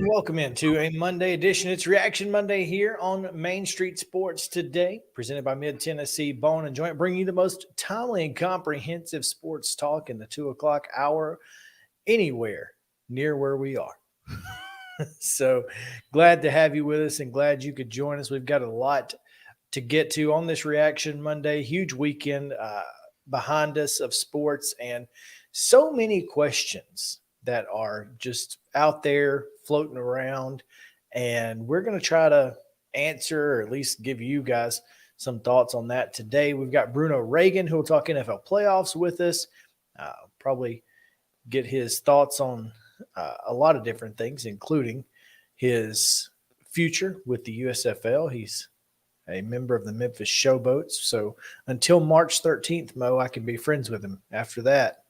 Welcome into a Monday edition. It's Reaction Monday here on Main Street Sports Today, presented by Mid-Tennessee Bone and Joint, bringing you the most timely and comprehensive sports talk in the 2 o'clock hour anywhere near where we are. So glad to have you with us and glad you could join us. We've got a lot to get to on this Reaction Monday. Huge weekend behind us of sports and so many questions that are just out there floating around, and we're going to try to answer or at least give you guys some thoughts on that today. We've got Bruno Reagan, who will talk NFL playoffs with us, probably get his thoughts on a lot of different things, including his future with the USFL. He's a member of the Memphis Showboats. So until March 13th, Mo, I can be friends with him. After that,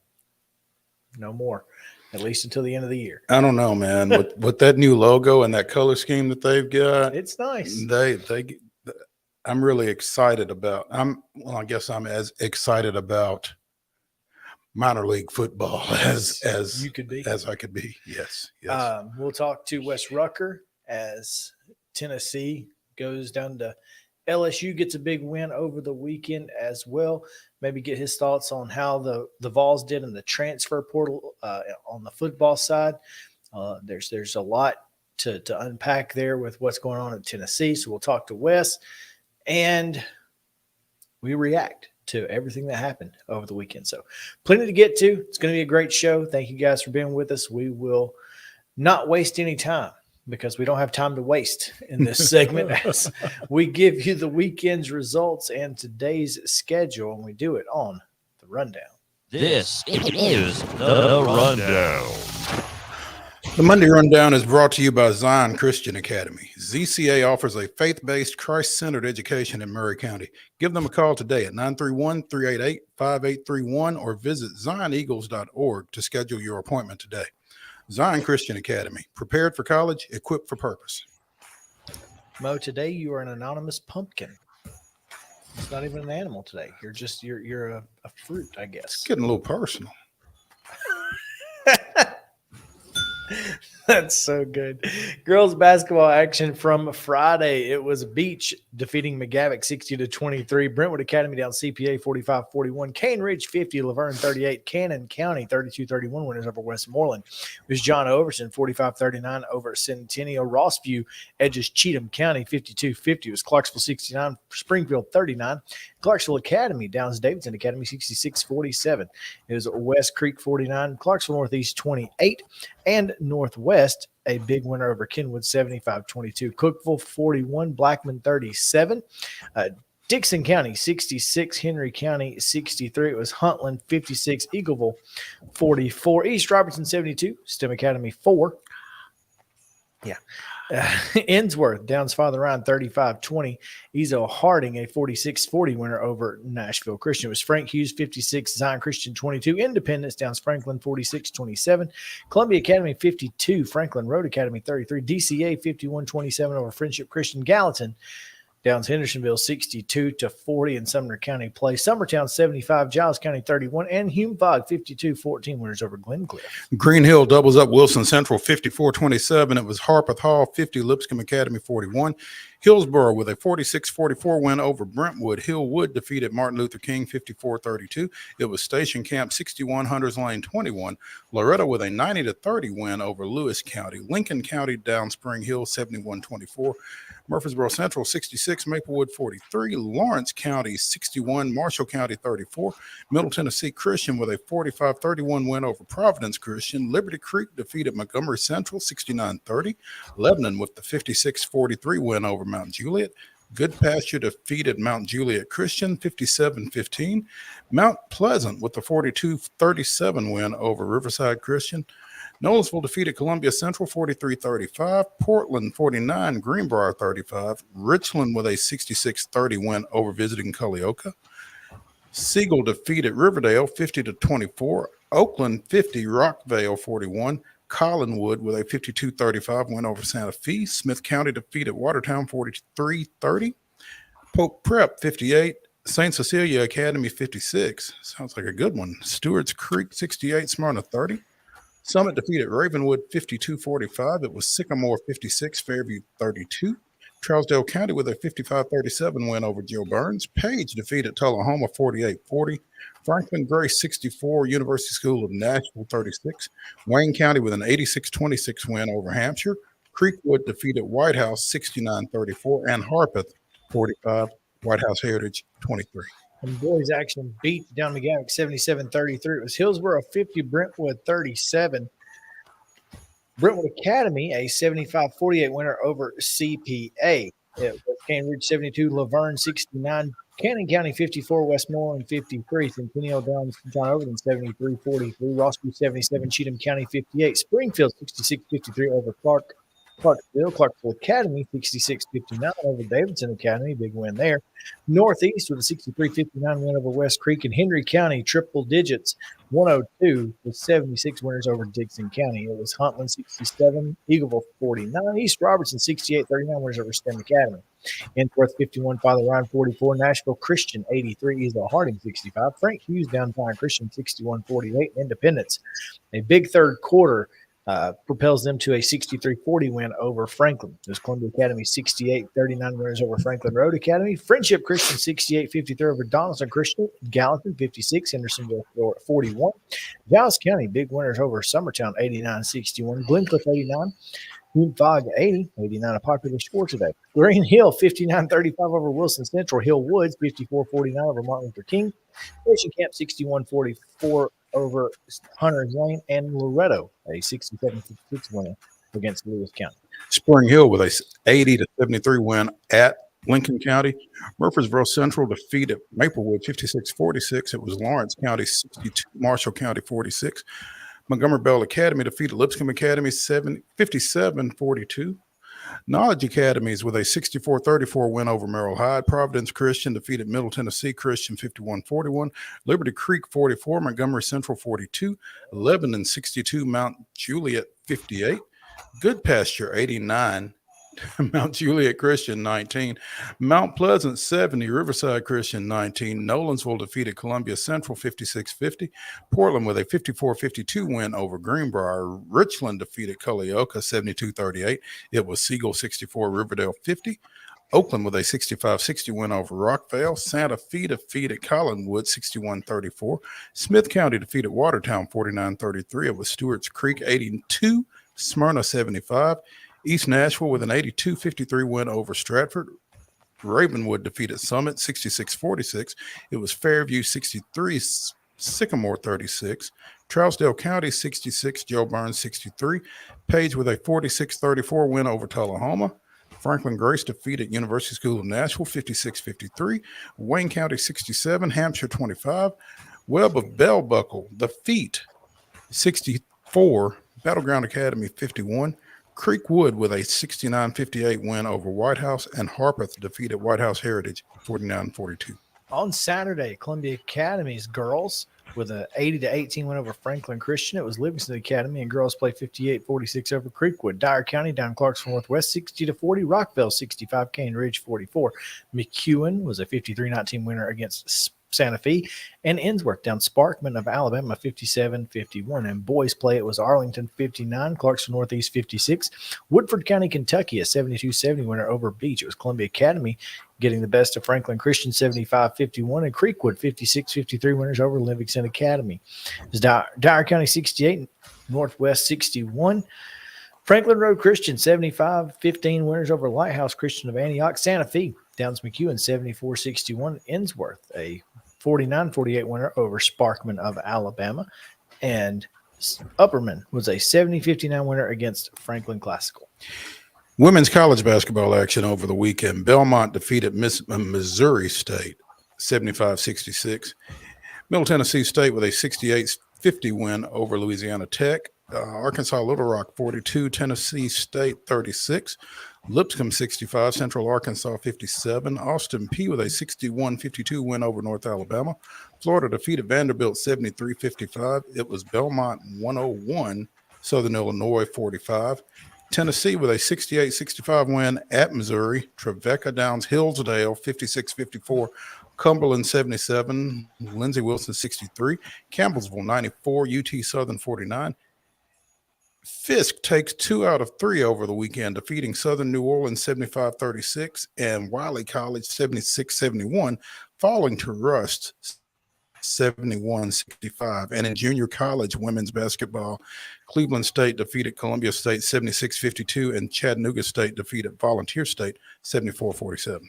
no more. At least until the end of the year. I don't know, man. with that new logo and that color scheme that they've got, it's nice. I'm really excited about. I guess I'm as excited about minor league football as you could be, as I could be. Yes. We'll talk to Wes Rucker as Tennessee goes down to LSU, gets a big win over the weekend as well. Maybe get his thoughts on how the Vols did in the transfer portal on the football side. There's a lot to unpack there with what's going on in Tennessee. So we'll talk to Wes, and we react to everything that happened over the weekend. So plenty to get to. It's going to be a great show. Thank you guys for being with us. We will not waste any time, because we don't have time to waste in this segment as we give you the weekend's results and today's schedule, and we do it on the Rundown. This is the Rundown. The Monday Rundown is brought to you by Zion Christian Academy. ZCA offers a faith-based, Christ-centered education in Murray County. Give them a call today at 931-388-5831 or visit zioneagles.org to schedule your appointment today. Zion Christian Academy, prepared for college, equipped for purpose. Mo, today you are an anonymous pumpkin. It's not even an animal today. You're a fruit, I guess. It's getting a little personal. That's so good. Girls basketball action from Friday. It was Beach defeating McGavock 60-23. Brentwood Academy down CPA 45-41. Cane Ridge 50, Laverne 38. Cannon County 32-31 winners over Westmoreland. It was John Overson 45-39 over Centennial. Rossview edges Cheatham County 52-50. It was Clarksville 69, Springfield 39. Clarksville Academy downs Davidson Academy 66-47. It was West Creek 49, Clarksville Northeast 28, and Northwest a big winner over Kenwood 75-22. Cookeville 41, Blackman 37. Dixon County 66, Henry County 63. It was Huntland 56, Eagleville 44, East Robertson 72, STEM Academy 4. Yeah. Ensworth, Downs Father Ryan 35-20. Ezo Harding, a 46-40 winner over Nashville Christian. It was Frank Hughes 56, Zion Christian 22. Independence, Downs Franklin 46-27. Columbia Academy 52, Franklin Road Academy 33. DCA 51-27 over Friendship Christian. Gallatin, Downs Hendersonville 62-40 in Sumner County play. Summertown 75, Giles County 31, and Hume-Fogg 52-14 winners over Glencliff. Green Hill doubles up Wilson Central 54-27. It was Harpeth Hall 50, Lipscomb Academy 41. Hillsborough with a 46-44 win over Brentwood. Hillwood defeated Martin Luther King 54-32. It was Station Camp 61, Hunters Lane 21. Loretto with a 90-30 win over Lewis County. Lincoln County down Spring Hill 71-24. Murfreesboro Central 66, Maplewood 43. Lawrence County 61, Marshall County 34. Middle Tennessee Christian with a 45-31 win over Providence Christian. Liberty Creek defeated Montgomery Central 69-30. Lebanon with the 56-43 win over Mount Juliet. Good Pasture defeated Mount Juliet Christian 57-15. Mount Pleasant with the 42-37 win over Riverside Christian. Nolensville defeated Columbia Central 43-35. Portland 49, Greenbrier 35. Richland with a 66-30 win over visiting Culleoka. Siegel defeated Riverdale 50-24. Oakland 50, Rockvale 41. Collinwood with a 52-35 win over Santa Fe. Smith County defeated Watertown 43-30. Pope Prep 58. St. Cecilia Academy 56. Sounds like a good one. Stewart's Creek 68, Smyrna 30. Summit defeated Ravenwood 52-45. It was Sycamore 56, Fairview 32. Trousdale County with a 55-37 win over Joe Burns. Page defeated Tullahoma 48-40. Franklin Grace 64, University School of Nashville 36. Wayne County with an 86-26 win over Hampshire. Creekwood defeated White House 69-34 and Harpeth 45, White House Heritage 23. And boys action beat down McGavock 77-33. It was Hillsborough 50, Brentwood 37. Brentwood Academy, a 75-48 winner over CPA. It was Cane Ridge 72, Laverne 69, Cannon County 54, Westmoreland 53, Centennial Downs, John Overton 73-43, Rossview 77, Cheatham County 58, Springfield 66-53 over Clarksville Academy 66-59 over Davidson Academy, big win there. Northeast with a 63-59 win over West Creek, and Henry County triple digits 102 with 76 winners over Dixon County. It was Huntland 67, Eagleville 49, East Robertson 68-39 winners over STEM Academy. Ensworth 51, Father Ryan 44, Nashville Christian 83, Ezo Harding 65, Frank Hughes Downtown Christian 61-48, Independence. A big third quarter propels them to a 63-40 win over Franklin. It was Columbia Academy 68-39 winners over Franklin Road Academy. Friendship Christian 68-53 over Donaldson Christian. Gallatin 56, Hendersonville 41. Giles County big winners over Summertown 89-61. Glencliff 89. Hume-Fogg 89 a popular score today. Green Hill 59-35 over Wilson Central. Hill Woods 54-49 over Martin Luther King. Station Camp 61-44 over Hunters Lane, and Loretto a 67-56 win against Lewis County. Spring Hill with a 80-73 win at Lincoln County. Murfreesboro Central defeated Maplewood 56-46. It was Lawrence County 62, Marshall County 46. Montgomery Bell Academy defeated Lipscomb Academy 57-42. Knowledge Academies with a 64-34 win over Merrill Hyde. Providence Christian defeated Middle Tennessee Christian 51-41. Liberty Creek 44, Montgomery Central 42, Lebanon 62, Mount Juliet 58, Good Pasture 89, Mount Juliet Christian 19, Mount Pleasant 70, Riverside Christian 19, Nolensville defeated Columbia Central 56-50, Portland with a 54-52 win over Greenbrier, Richland defeated Culleoka 72-38, it was Siegel 64, Riverdale 50, Oakland with a 65-60 win over Rockvale, Santa Fe defeated Collinwood 61-34, Smith County defeated Watertown 49-33, it was Stewart's Creek 82, Smyrna 75, East Nashville with an 82-53 win over Stratford. Ravenwood defeated Summit 66-46. It was Fairview 63, Sycamore 36. Trousdale County 66, Joe Burns 63. Page with a 46-34 win over Tullahoma. Franklin Grace defeated University School of Nashville 56-53. Wayne County 67, Hampshire 25. Webb of Bell Buckle defeat 64, Battleground Academy 51. Creekwood with a 69-58 win over White House, and Harpeth defeated White House Heritage 49-42. On Saturday, Columbia Academy's girls with an 80-18 win over Franklin Christian. It was Livingston Academy, and girls play 58-46 over Creekwood. Dyer County down Clarksville Northwest 60-40. Rockville 65, Cane Ridge 44. McEwen was a 53-19 winner against Santa Fe, and Ensworth down Sparkman of Alabama 57-51. And boys play, it was Arlington 59, Clarksville Northeast 56. Woodford County, Kentucky, a 72-70 winner over Beach. It was Columbia Academy getting the best of Franklin Christian 75-51, and Creekwood 56-53 winners over Livingston Academy. It was Dyer County 68, Northwest 61. Franklin Road Christian 75-15 winners over Lighthouse Christian of Antioch. Santa Fe downs McEwen 74-61. Ensworth a 49-48 winner over Sparkman of Alabama. And Upperman was a 70-59 winner against Franklin Classical. Women's college basketball action over the weekend. Belmont defeated Missouri State 75-66. Middle Tennessee State with a 68-50 win over Louisiana Tech. Arkansas Little Rock 42, Tennessee State 36. Lipscomb 65, Central Arkansas 57. Austin P with a 61-52 win over North Alabama. Florida defeated Vanderbilt 73-55. It was Belmont 101, Southern Illinois 45. Tennessee with a 68-65 win at Missouri. Trevecca downs Hillsdale 56-54. Cumberland 77, Lindsey Wilson 63. Campbellsville 94, UT Southern 49. Fisk takes 2 out of 3 over the weekend, defeating Southern New Orleans 75-36 and Wiley College 76-71, falling to Rust 71-65. And in junior college women's basketball, Cleveland State defeated Columbia State 76-52, and Chattanooga State defeated Volunteer State 74-47.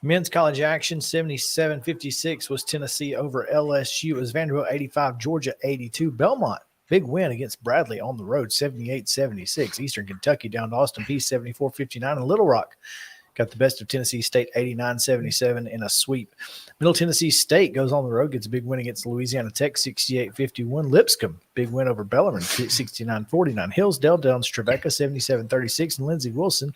Men's college action 77-56 was Tennessee over LSU. It was Vanderbilt 85, Georgia 82. Belmont, big win against Bradley on the road, 78-76. Eastern Kentucky down to Austin Peay 74-59. And Little Rock got the best of Tennessee State 89-77 in a sweep. Middle Tennessee State goes on the road, gets a big win against Louisiana Tech 68-51. Lipscomb, big win over Bellarmine 69-49. Hillsdale downs Trevecca 77-36. And Lindsey Wilson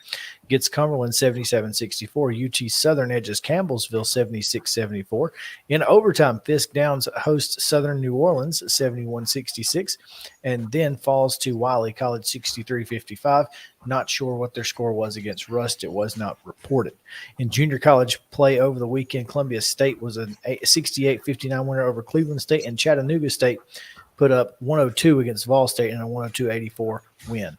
gets Cumberland 77-64. UT Southern edges Campbellsville 76-74. In overtime, Fisk downs hosts Southern New Orleans 71-66, and then falls to Wiley College 63-55. Not sure what their score was against Rust. It was not reported. In junior college play over the weekend, Columbia State was a 68-59 winner over Cleveland State, and Chattanooga State put up 102 against Vol State in a 102-84 win.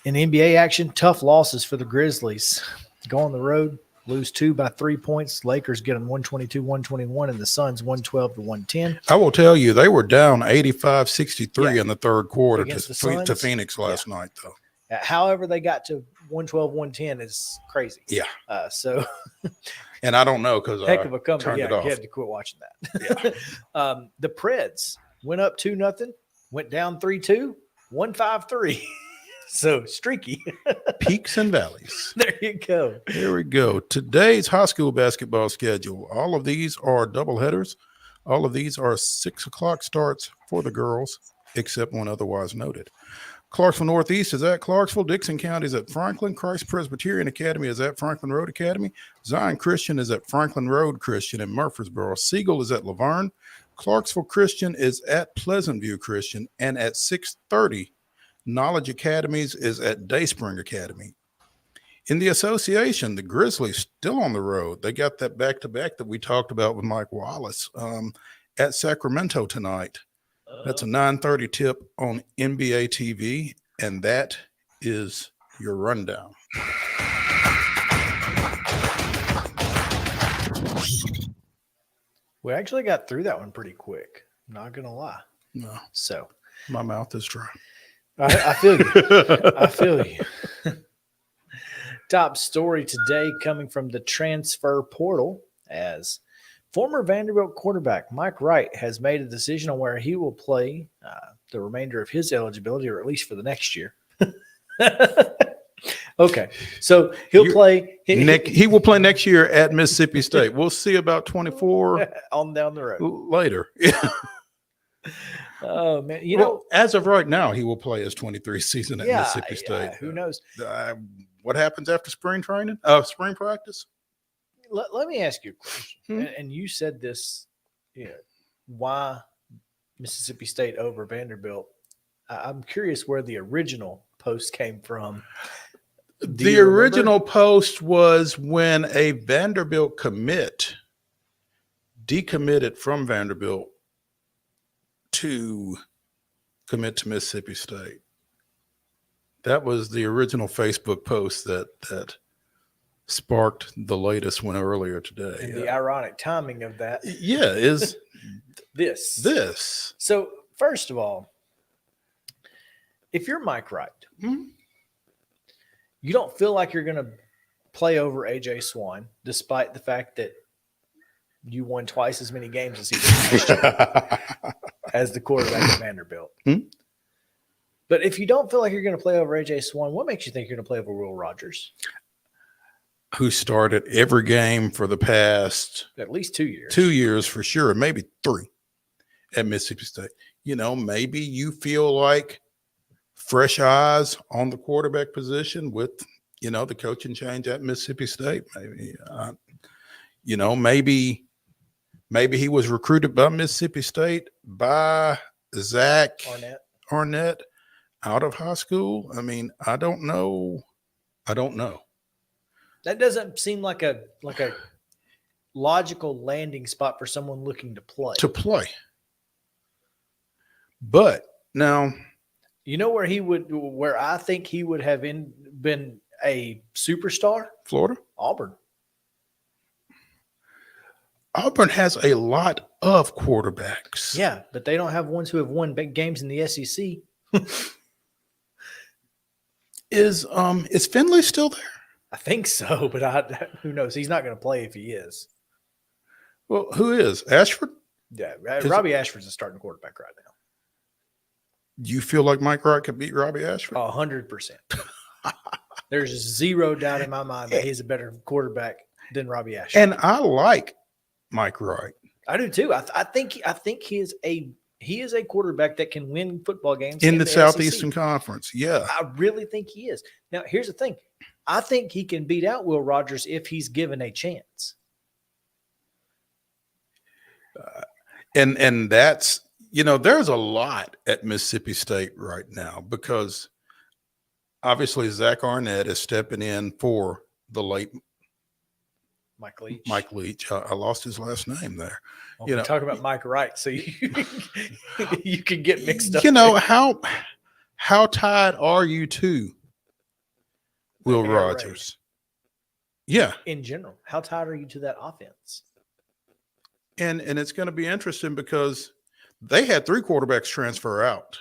In NBA action, tough losses for the Grizzlies. Go on the road, lose 2 by 3 points. Lakers get them 122-121, and the Suns 112-110. I will tell you, they were down 85-63 in the third quarter to Phoenix last night, though. However, they got to 112-110 is crazy. Yeah. So, and I don't know because heck of a comeback. turned it off. You had to quit watching that. Yeah. The Preds went up 2-0, went down 3-2, 1-5-3. So streaky. Peaks and valleys. There you go. Here we go. Today's high school basketball schedule. All of these are doubleheaders. All of these are 6 o'clock starts for the girls, except when otherwise noted. Clarksville Northeast is at Clarksville. Dixon County is at Franklin. Christ Presbyterian Academy is at Franklin Road Academy. Zion Christian is at Franklin Road Christian in Murfreesboro. Siegel is at Laverne. Clarksville Christian is at Pleasant View Christian. And at 6:30, Knowledge Academies is at Dayspring Academy. In the association, the Grizzlies still on the road. They got that back-to-back that we talked about with Mike Wallace at Sacramento tonight. That's a 9:30 tip on NBA TV, and that is your rundown. We actually got through that one pretty quick. Not going to lie. No, So my mouth is dry. I feel you. I feel you. Top story today coming from the transfer portal, as former Vanderbilt quarterback Mike Wright has made a decision on where he will play the remainder of his eligibility, or at least for the next year. Okay, so he'll You- play He will play next year at Mississippi State. We'll see about 24 on down the road. later. Yeah. Oh man, Well, as of right now, he will play his 23 season at yeah, Mississippi State. who knows? What happens after spring training? Spring practice? Let me ask you a question. Hmm. And you said this, why Mississippi State over Vanderbilt? I'm curious where the original post came from. Do The you remember? original post was when a Vanderbilt commit decommitted from Vanderbilt to commit to Mississippi State. That was the original Facebook post that sparked the latest one earlier today. And the ironic timing of that. Yeah, is This. So, first of all, if you're Mike Wright, Mhm. you don't feel like you're going to play over AJ Swan, despite the fact that you won twice as many games as he did last year as the quarterback at Vanderbilt. Hmm? But if you don't feel like you're going to play over AJ Swan, what makes you think you're going to play over Will Rogers? Who started every game for the past At least 2 years. 2 years for sure, maybe 3 at Mississippi State. Maybe you feel like fresh eyes on the quarterback position with, the coaching change at Mississippi State. Maybe he was recruited by Mississippi State by Zach Arnett out of high school. I mean, I don't know. That doesn't seem like a logical landing spot for someone looking to play. But now, You know where I think he would have been a superstar? Florida, Auburn. Auburn has a lot of quarterbacks. Yeah, but they don't have ones who have won big games in the SEC. Is Finley still there? I think so, but who knows? He's not going to play if he is. Well, who is Ashford? Yeah, Robbie Ashford's a starting quarterback right now. Do you feel like Mike Wright could beat Robbie Ashford? 100%. There's zero doubt in my mind that he's a better quarterback than Robbie Ashford. And I like Mike Wright. I do too. I think he is a quarterback that can win football games In the SEC. Southeastern Conference. Yeah. I really think he is. Now, here's the thing. I think he can beat out Will Rogers if he's given a chance. And that's, there's a lot at Mississippi State right now because obviously Zach Arnett is stepping in for the late Mike Leach. I lost his last name there. Well, we're talking about Mike Wright, so you can get mixed up. How tied are you to Will Air Raid. Rogers? Yeah. In general, how tied are you to that offense? And it's going to be interesting because they had 3 quarterbacks transfer out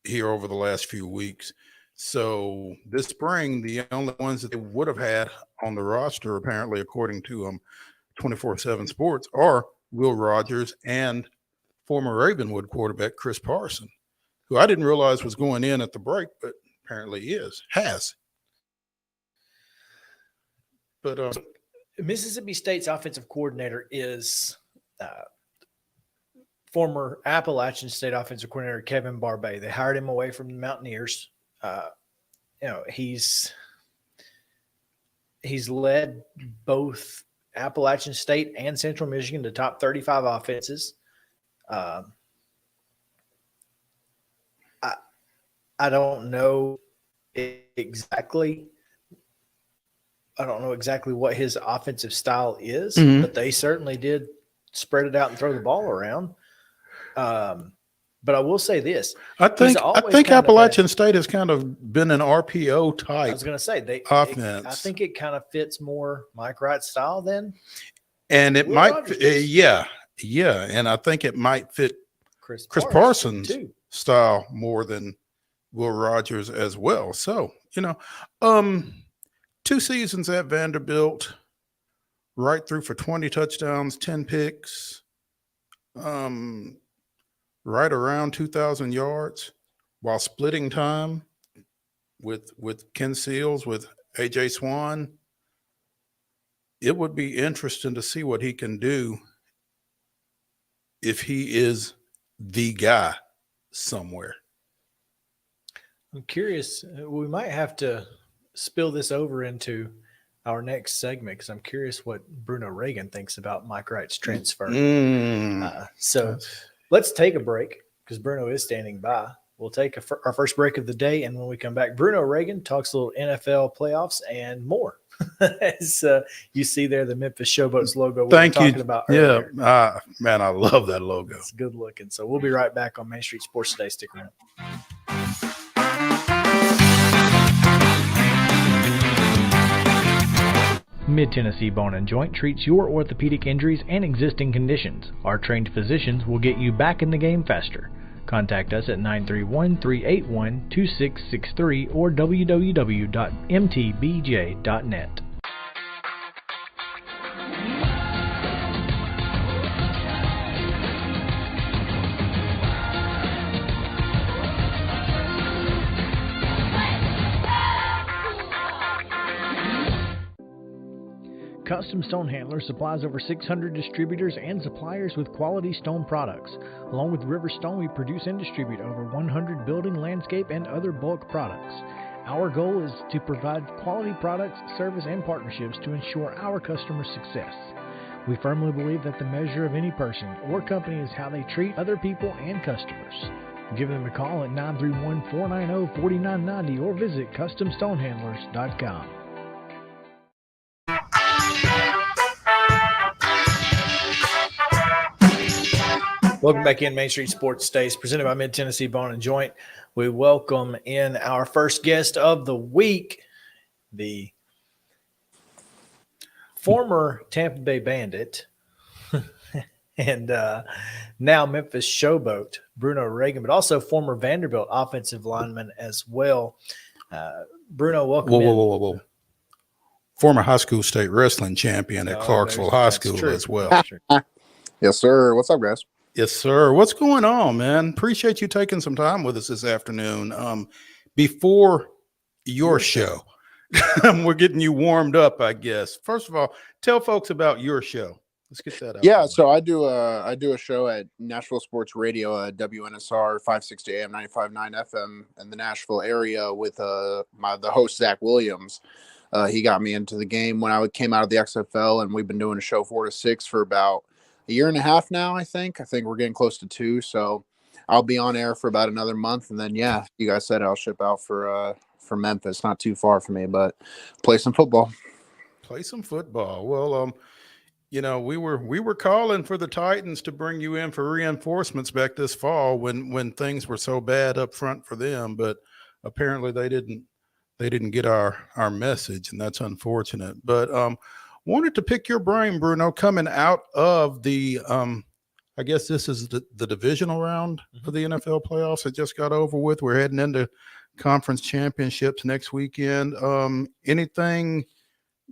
here over the last few weeks. So this spring, the only ones that they would have had on the roster, apparently, according to 24/7 Sports, are Will Rogers and former Ravenwood quarterback Chris Parson, who I didn't realize was going in at the break, but apparently has. But Mississippi State's offensive coordinator is former Appalachian State offensive coordinator Kevin Barbay. They hired him away from the Mountaineers. He's led both Appalachian State and Central Michigan to top 35 offenses. I don't know exactly. I don't know exactly what his offensive style is, but they certainly did spread it out and throw the ball around. But I will say this: I think Appalachian State has kind of been an RPO type. I was going to say offense. I think it kind of fits more Mike Wright's style then, and it Will might, Rogers. yeah, and I think it might fit Chris Parsons' too. style more than Will Rogers as well. So 2 seasons at Vanderbilt, right through for 20 touchdowns, 10 picks, right around 2,000 yards while splitting time with Ken Seals, with AJ Swan, it would be interesting to see what he can do if he is the guy somewhere. I'm curious. We might have to spill this over into our next segment because I'm curious what Bruno Reagan thinks about Mike Wright's transfer. So let's take a break because Bruno is standing by. We'll take our first break of the day, and when we come back, Bruno Reagan talks a little NFL playoffs and more. As you see there, the Memphis Showboats logo we were talking about earlier. Yeah, man, I love that logo. It's good looking. So we'll be right back on Main Street Sports Today. Stick around. Mid-Tennessee Bone and Joint treats your orthopedic injuries and existing conditions. Our trained physicians will get you back in the game faster. Contact us at 931-381-2663 or www.mtbj.net. Custom Stone Handler supplies over 600 distributors and suppliers with quality stone products. Along with River Stone, we produce and distribute over 100 building, landscape, and other bulk products. Our goal is to provide quality products, service, and partnerships to ensure our customers' success. We firmly believe that the measure of any person or company is how they treat other people and customers. Give them a call at 931-490-4990 or visit CustomStonehandlers.com. Welcome back in Main Street Sports Days, presented by Mid-Tennessee Bone and Joint. We welcome in our first guest of the week, the former Tampa Bay Bandit and now Memphis Showboat, Bruno Reagan, but also former Vanderbilt offensive lineman as well. Bruno, welcome in. Whoa. Former high school state wrestling champion at Clarksville High School as well. Yes, sir. What's up, guys? Yes, sir. What's going on, man? Appreciate you taking some time with us this afternoon. Before your show, we're getting you warmed up, I guess. First of all, tell folks about your show. Let's get that out. Yeah, so I do a show at Nashville Sports Radio, WNSR 560 AM 95.9 FM in the Nashville area with the host Zach Williams. He got me into the game when I came out of the XFL, and we've been doing a show 4 to 6 for about a year and a half now. I think we're getting close to 2. So I'll be on air for about another month, and then you guys said I'll ship out for Memphis, not too far from me, but play some football. Well, we were calling for the Titans to bring you in for reinforcements back this fall when things were so bad up front for them, but apparently they didn't get our message, and that's unfortunate. But wanted to pick your brain, Bruno, coming out of the I guess this is the divisional round for the NFL playoffs. It just got over with. We're heading into conference championships next weekend. Anything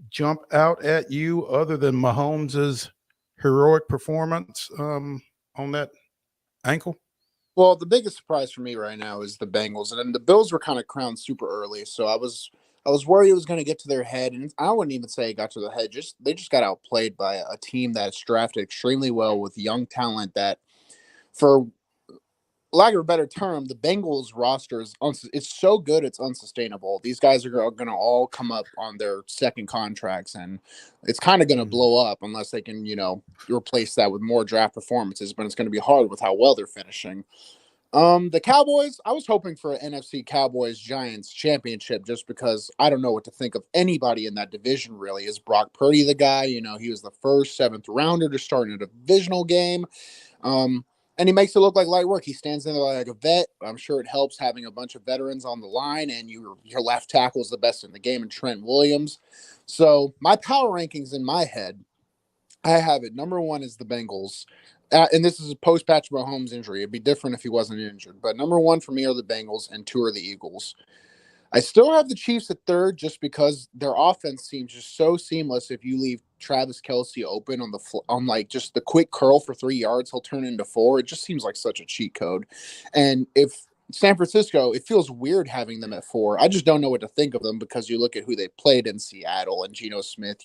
jump out at you other than Mahomes's heroic performance on that ankle? Well, the biggest surprise for me right now is the Bengals, and the Bills were kind of crowned super early, so I was worried it was going to get to their head, and I wouldn't even say it got to the head. They just got outplayed by a team that's drafted extremely well with young talent that, for lack of a better term, the Bengals roster it's so good it's unsustainable. These guys are going to all come up on their second contracts, and it's kind of going to blow up unless they can, replace that with more draft performances, but it's going to be hard with how well they're finishing. The Cowboys, I was hoping for an NFC Cowboys-Giants championship just because I don't know what to think of anybody in that division, really. Is Brock Purdy the guy? He was the first 7th rounder to start in a divisional game. And he makes it look like light work. He stands in there like a vet. I'm sure it helps having a bunch of veterans on the line, and your left tackle is the best in the game, and Trent Williams. So my power rankings in my head, I have it. Number 1 is the Bengals. And this is a post-Patrick Mahomes injury. It'd be different if he wasn't injured. But number 1 for me are the Bengals, and 2 are the Eagles. I still have the Chiefs at 3rd just because their offense seems just so seamless. If you leave Travis Kelce open on like just the quick curl for 3 yards, he'll turn into 4. It just seems like such a cheat code. And if San Francisco, it feels weird having them at 4. I just don't know what to think of them because you look at who they played in Seattle and Geno Smith,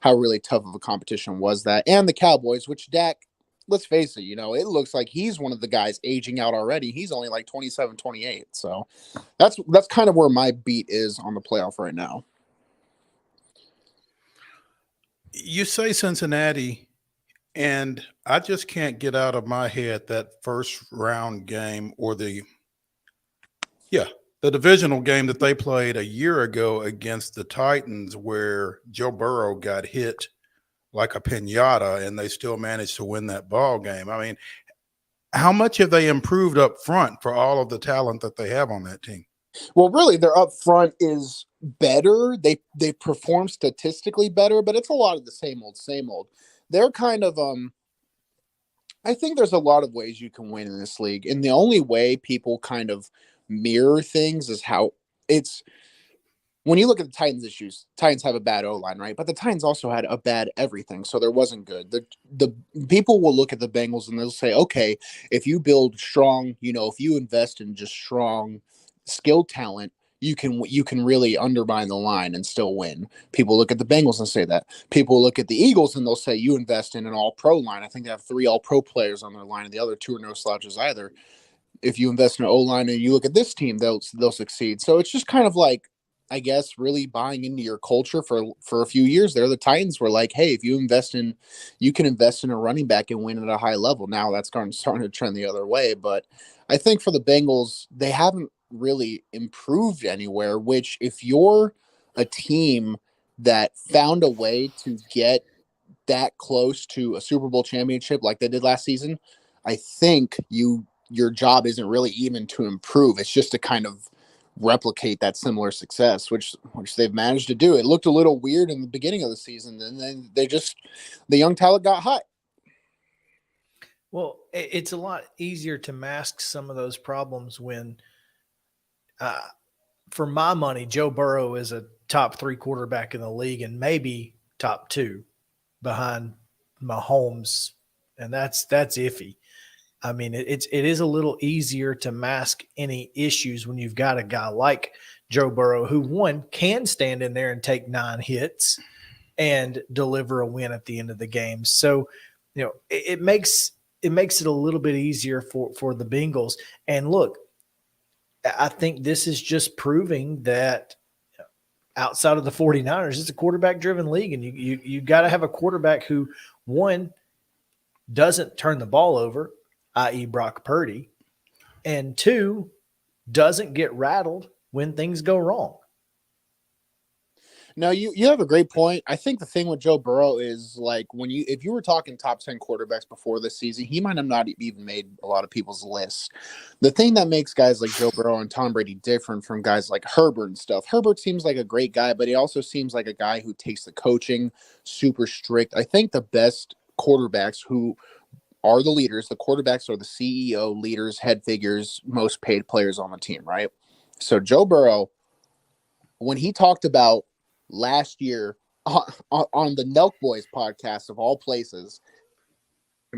how really tough of a competition was that. And the Cowboys, which Dak, let's face it, it looks like he's one of the guys aging out already. He's only like 27, 28. So that's kind of where my beat is on the playoff right now. You say Cincinnati, and I just can't get out of my head that first round game or the divisional game that they played a year ago against the Titans where Joe Burrow got hit like a piñata and they still managed to win that ball game. I mean, how much have they improved up front for all of the talent that they have on that team? Well, really, their up front is better. They perform statistically better, but it's a lot of the same old, same old. They're kind of I think there's a lot of ways you can win in this league, and the only way people kind of mirror things is how it's when you look at the Titans issues. Titans have a bad O-line, right? But the Titans also had a bad everything, so there wasn't good. The people will look at the Bengals and they'll say, okay, if you build strong, if you invest in just strong skill talent, you can really undermine the line and still win. People look at the Bengals and say that. People look at the Eagles and they'll say you invest in an all-pro line. I think they have 3 all-pro players on their line, and the other 2 are no slouches either. If you invest in an O-line and you look at this team, they'll succeed. So it's just kind of like, I guess, really buying into your culture for a few years there. The Titans were like, hey, if you can invest in a running back and win at a high level. Now that's starting to trend the other way. But I think for the Bengals, they haven't really improved anywhere, which if you're a team that found a way to get that close to a Super Bowl championship like they did last season, I think your job isn't really even to improve. It's just to kind of replicate that similar success, which they've managed to do. It looked a little weird in the beginning of the season, and then the young talent got hot. Well, it's a lot easier to mask some of those problems when, for my money, Joe Burrow is a top 3 quarterback in the league and maybe top 2 behind Mahomes, and that's iffy. I mean, it is a little easier to mask any issues when you've got a guy like Joe Burrow who, one, can stand in there and take 9 hits and deliver a win at the end of the game. So, it makes it a little bit easier for the Bengals. And look, I think this is just proving that outside of the 49ers, it's a quarterback-driven league, and you got to have a quarterback who, one, doesn't turn the ball over, i.e. Brock Purdy, and 2, doesn't get rattled when things go wrong. No, you have a great point. I think the thing with Joe Burrow is like if you were talking top 10 quarterbacks before this season, he might have not even made a lot of people's lists. The thing that makes guys like Joe Burrow and Tom Brady different from guys like Herbert and stuff. Herbert seems like a great guy, but he also seems like a guy who takes the coaching super strict. I think the best quarterbacks who are the leaders, the quarterbacks are the CEO, leaders, head figures, most paid players on the team, right? So Joe Burrow, when he talked about last year on the Nelk Boys podcast of all places,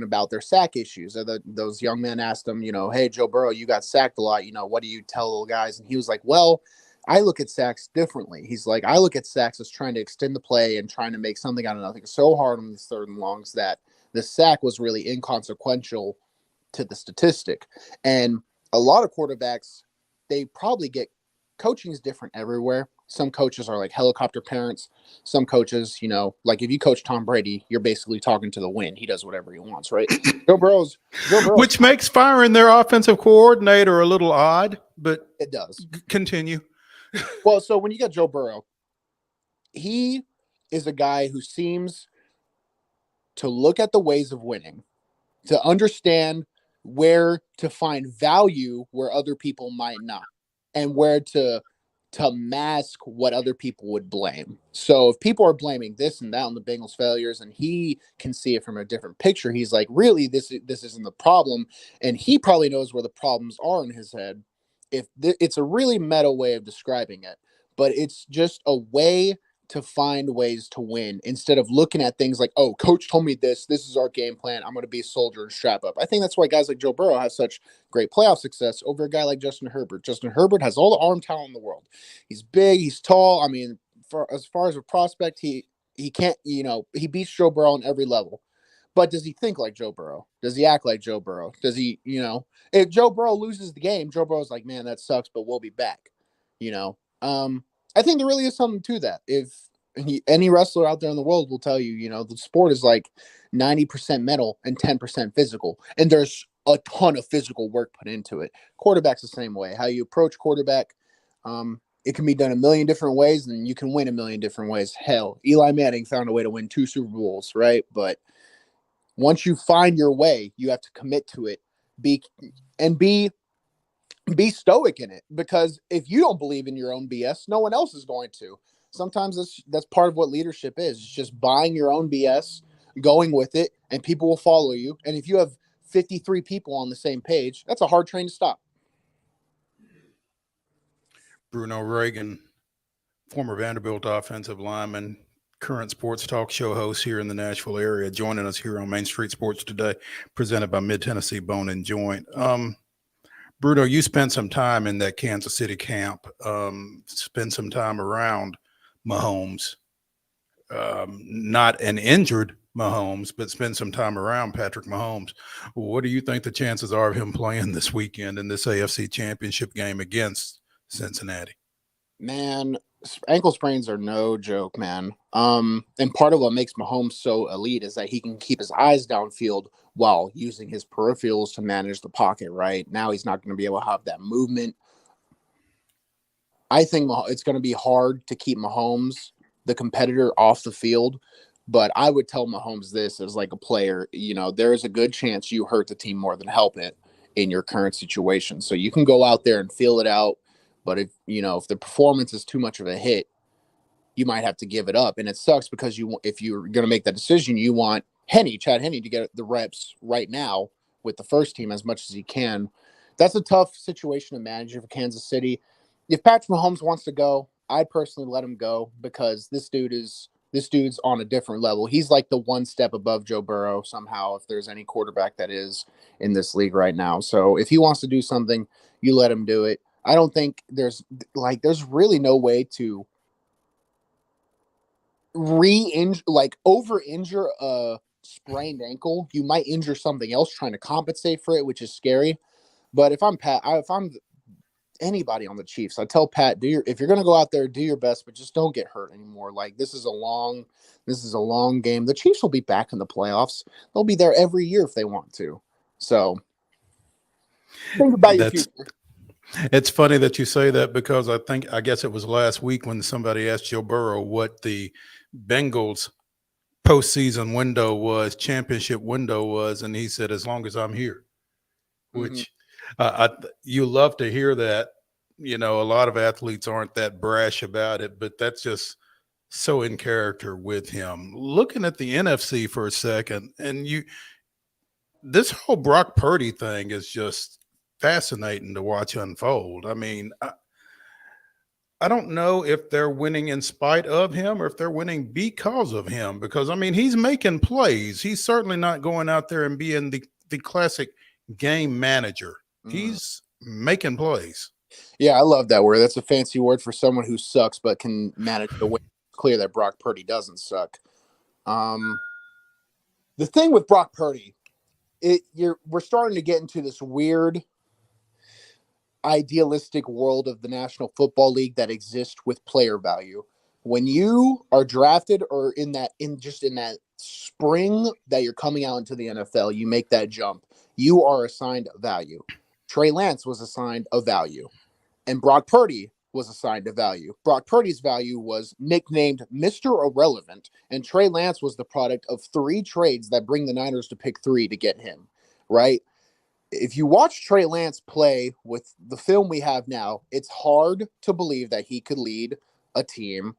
about their sack issues, those young men asked him, hey, Joe Burrow, you got sacked a lot. What do you tell the guys? And he was like, well, I look at sacks differently. He's like, I look at sacks as trying to extend the play and trying to make something out of nothing so hard on these 3rd and longs that the sack was really inconsequential to the statistic. And a lot of quarterbacks, they probably get coaching is different everywhere. Some coaches are like helicopter parents. Some coaches, like if you coach Tom Brady, you're basically talking to the wind. He does whatever he wants, right? Joe Burrow, which makes firing their offensive coordinator a little odd, but it does. Continue. Well, so when you got Joe Burrow, he is a guy who seems to look at the ways of winning, to understand where to find value where other people might not, and where to mask what other people would blame. So if people are blaming this and that on the Bengals failures, and he can see it from a different picture, he's like, really, this isn't the problem. And he probably knows where the problems are in his head. It's a really meta way of describing it, but it's just a way to find ways to win instead of looking at things like, oh, coach told me this is our game plan. I'm going to be a soldier and strap up. I think that's why guys like Joe Burrow have such great playoff success over a guy like Justin Herbert. Justin Herbert has all the arm talent in the world. He's big, he's tall. I mean, as far as a prospect, he can't, he beats Joe Burrow on every level. But does he think like Joe Burrow? Does he act like Joe Burrow? Does he, if Joe Burrow loses the game, Joe Burrow's like, man, that sucks, but we'll be back. I think there really is something to that. If any wrestler out there in the world will tell you, the sport is like 90% mental and 10% physical. And there's a ton of physical work put into it. Quarterback's the same way. How you approach quarterback, it can be done a million different ways, and you can win a million different ways. Hell, Eli Manning found a way to win 2 Super Bowls, right? But once you find your way, you have to commit to it. Be stoic in it, because if you don't believe in your own BS, no one else is going to. Sometimes that's part of what leadership is. It's just buying your own BS, going with it, and people will follow you. And if you have 53 people on the same page, that's a hard train to stop. Bruno Reagan, former Vanderbilt offensive lineman, current sports talk show host here in the Nashville area, joining us here on Main Street Sports Today, presented by Mid-Tennessee Bone and Joint. Bruno, you spent some time in that Kansas City camp, spent some time around Mahomes, not an injured Mahomes, but spend some time around Patrick Mahomes. What do you think the chances are of him playing this weekend in this AFC Championship game against Cincinnati? Man, ankle sprains are no joke, man. And part of what makes Mahomes so elite is that he can keep his eyes downfield while using his peripherals to manage the pocket, right? Now he's not going to be able to have that movement. I think it's going to be hard to keep Mahomes, the competitor, off the field. But I would tell Mahomes this as like a player, there is a good chance you hurt the team more than help it in your current situation. So you can go out there and feel it out. But if the performance is too much of a hit, you might have to give it up. And it sucks because if you're going to make that decision, you want Chad Henne to get the reps right now with the first team as much as he can. That's a tough situation to manage for Kansas City. If Patrick Mahomes wants to go, I'd personally let him go, because this dude's on a different level. He's like the one step above Joe Burrow somehow, if there's any quarterback that is in this league right now. So if he wants to do something, you let him do it. I don't think there's really no way to over-injure a sprained ankle. You might injure something else trying to compensate for it, which is scary. But if I'm anybody on the Chiefs, I tell Pat, if you're going to go out there, do your best, but just don't get hurt anymore. Like, this is a long game. The Chiefs will be back in the playoffs. They'll be there every year if they want to. So think about your future. It's funny that you say that, because I guess it was last week when somebody asked Joe Burrow what the Bengals postseason window was, championship window was, and he said, as long as I'm here, which you love to hear that. A lot of athletes aren't that brash about it, but that's just so in character with him. Looking at the NFC for a second, and this whole Brock Purdy thing is just fascinating to watch unfold. I mean, I don't know if they're winning in spite of him or if they're winning because of him, because, I mean, he's making plays. He's certainly not going out there and being the classic game manager. He's making plays. Yeah, I love that word. That's a fancy word for someone who sucks but can manage to win. It's clear that Brock Purdy doesn't suck. The thing with Brock Purdy, we're starting to get into this weird idealistic world of the National Football League that exists with player value. When you are drafted or in that spring that you're coming out into the NFL, you make that jump, you are assigned a value. Trey Lance was assigned a value, and Brock Purdy was assigned a value. Brock Purdy's value was nicknamed Mr. Irrelevant, and Trey Lance was the product of 3 trades that bring the Niners to pick 3 to get him, right? If you watch Trey Lance play with the film we have now, it's hard to believe that he could lead a team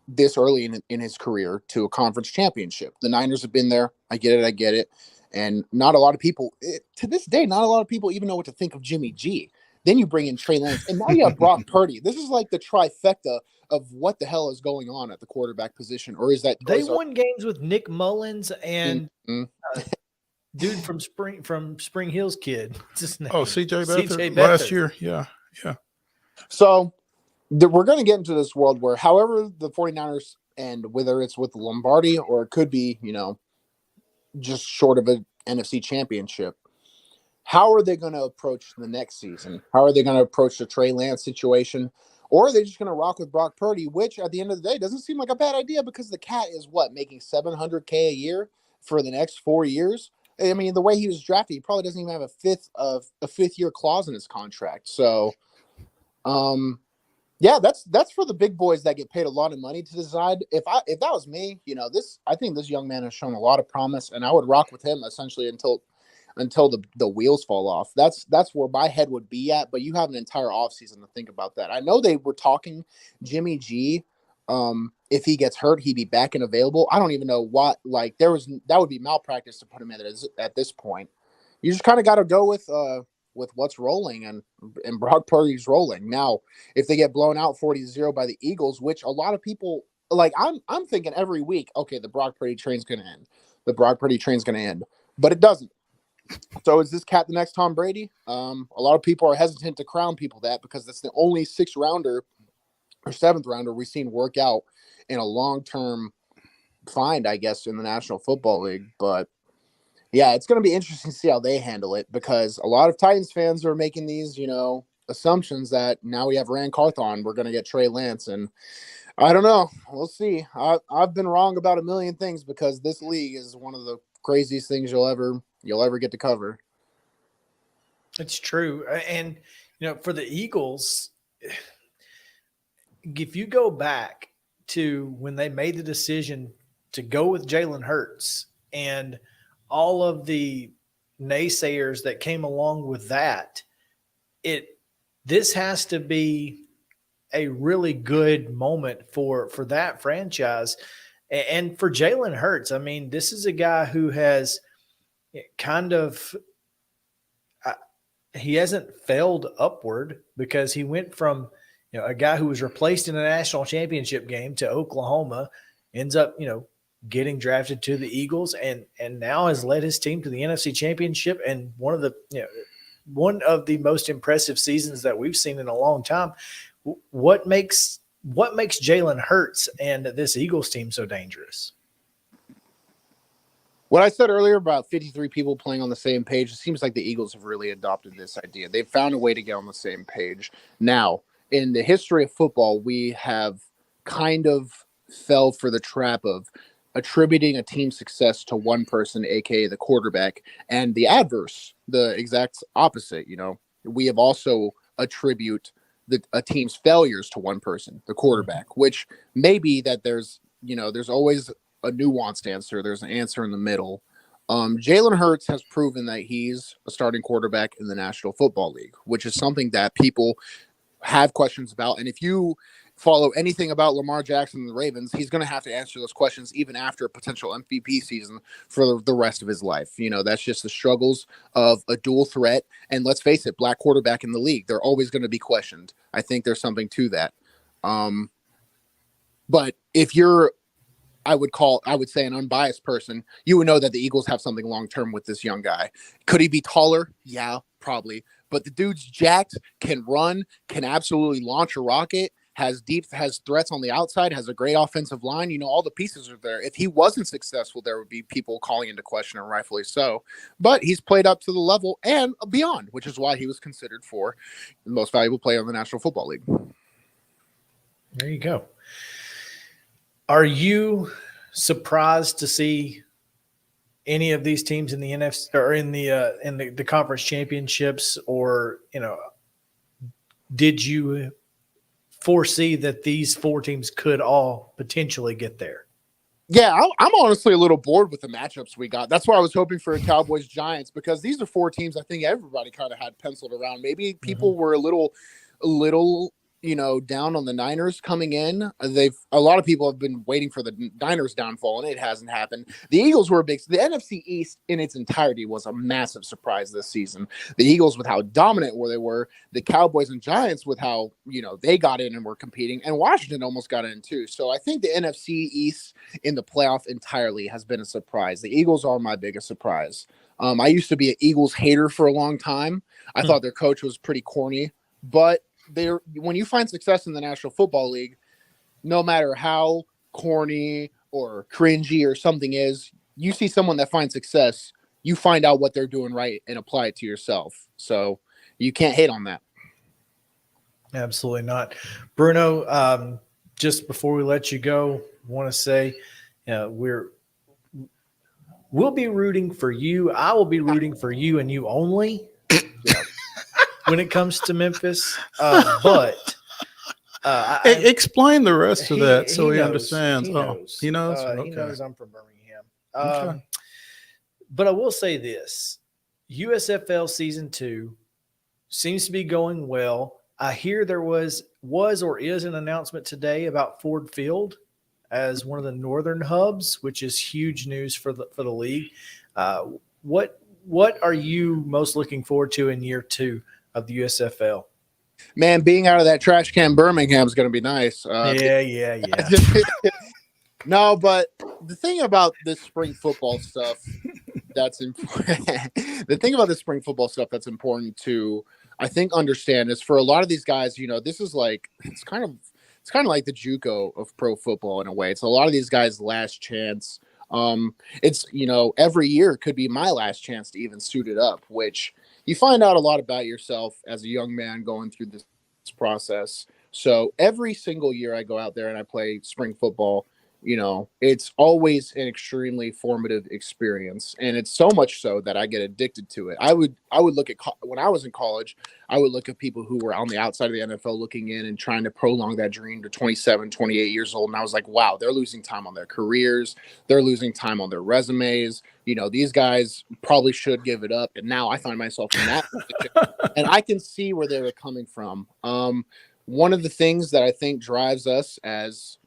this early in his career to a conference championship. The Niners have been there. I get it. And not a lot of people, to this day, not a lot of people even know what to think of Jimmy G. Then you bring in Trey Lance, and now you have Brock Purdy. This is like the trifecta of what the hell is going on at the quarterback position, or is that They won games with Nick Mullins and Mhm. dude from Spring Hills kid. What's his name? Oh, CJ CJ Beathard last Beathard. year. Yeah. Yeah. So we're going to get into this world where, however, the 49ers end, whether it's with Lombardi or it could be, just short of an NFC championship, how are they going to approach the next season? How are they going to approach the Trey Lance situation? Or are they just going to rock with Brock Purdy, which at the end of the day doesn't seem like a bad idea because the cat is making $700K a year for the next 4 years. I mean, the way he was drafted, he probably doesn't even have a fifth year clause in his contract. So, yeah, that's for the big boys that get paid a lot of money to decide. If that was me, I think this young man has shown a lot of promise, and I would rock with him essentially until the wheels fall off. That's where my head would be at. But you have an entire offseason to think about that. I know they were talking Jimmy G. If he gets hurt, he'd be back and available. I don't even know what. Like that would be malpractice to put him in at this point. You just kind of got to go with what's rolling, and Brock Purdy's rolling. Now, if they get blown out 40-0 by the Eagles, which a lot of people like, I'm thinking every week, okay, the Brock Purdy train's going to end. The Brock Purdy train's going to end, but it doesn't. So is this cat the next Tom Brady? A lot of people are hesitant to crown people that because that's the only 6th rounder or 7th rounder we've seen work out in a long-term find, I guess, in the National Football League. But yeah, it's going to be interesting to see how they handle it because a lot of Titans fans are making these, assumptions that now we have Rand Carthon, we're going to get Trey Lance, and I don't know. We'll see. I've been wrong about a million things because this league is one of the craziest things you'll ever get to cover. It's true. And, for the Eagles, if you go back to when they made the decision to go with Jalen Hurts and all of the naysayers that came along with that, this has to be a really good moment for that franchise and for Jalen Hurts. I mean, this is a guy who has kind of he hasn't failed upward because he went from a guy who was replaced in a national championship game to Oklahoma, ends up getting drafted to the Eagles, and now has led his team to the NFC Championship and one of the most impressive seasons that we've seen in a long time. What makes Jalen Hurts and this Eagles team so dangerous? What I said earlier about 53 people playing on the same page, it seems like the Eagles have really adopted this idea. They've found a way to get on the same page. Now, in the history of football, we have kind of fell for the trap of attributing a team's success to one person, aka the quarterback, and the adverse, the exact opposite. We have also attribute a team's failures to one person, the quarterback, which may be that there's always a nuanced answer. There's an answer in the middle. Jalen Hurts has proven that he's a starting quarterback in the National Football League, which is something that people have questions about. And if you follow anything about Lamar Jackson and the Ravens, he's going to have to answer those questions even after a potential MVP season for the rest of his life. That's just the struggles of a dual threat. And let's face it, black quarterback in the league, they're always going to be questioned. I think there's something to that. But if you're, I would say an unbiased person, you would know that the Eagles have something long-term with this young guy. Could he be taller? Yeah, probably. But the dude's jacked, can run, can absolutely launch a rocket, has threats on the outside, has a great offensive line. All the pieces are there. If he wasn't successful, there would be people calling into question, and rightfully so. But he's played up to the level and beyond, which is why he was considered for the most valuable player in the National Football League. There you go. Are you surprised to see any of these teams in the NFC or in the conference championships, or did you foresee that these 4 teams could all potentially get there? Yeah, I'm honestly a little bored with the matchups we got. That's why I was hoping for a Cowboys-Giants, because these are 4 teams I think everybody kind of had penciled around. Maybe people were a little down on the Niners coming in. A lot of people have been waiting for the Niners downfall, and it hasn't happened. The Eagles were the NFC East in its entirety was a massive surprise this season. The Eagles with how dominant they were, the Cowboys and Giants with how, they got in and were competing, and Washington almost got in too. So I think the NFC East in the playoff entirely has been a surprise. The Eagles are my biggest surprise. I used to be an Eagles hater for a long time. I thought their coach was pretty corny, but when you find success in the National Football League, no matter how corny or cringy or something is, you see someone that finds success, you find out what they're doing right and apply it to yourself. So you can't hate on that. Absolutely not. Bruno, just before we let you go, I want to say we'll be rooting for you. I will be rooting for you and you only. When it comes to Memphis, but explain the rest of that so he knows, understands. He knows. He knows. He knows I'm from Birmingham. Okay. But I will say this: USFL season 2 seems to be going well. I hear there was or is an announcement today about Ford Field as one of the northern hubs, which is huge news for the league. What are you most looking forward to in year 2 of the USFL? Man, being out of that trash can Birmingham is going to be nice. Yeah. No, but the thing about this spring football stuff that's important. The thing about the spring football stuff that's important to, I think, understand is for a lot of these guys, this is like it's kind of like the JUCO of pro football in a way. It's a lot of these guys' last chance. It's every year could be my last chance to even suit it up, which you find out a lot about yourself as a young man going through this process. So every single year I go out there and I play spring football, it's always an extremely formative experience. And it's so much so that I get addicted to it. I would look at when I was in college, I would look at people who were on the outside of the NFL looking in and trying to prolong that dream to 27, 28 years old. And I was like, wow, they're losing time on their careers. They're losing time on their resumes. These guys probably should give it up. And now I find myself in that position, and I can see where they were coming from. One of the things that I think drives us as,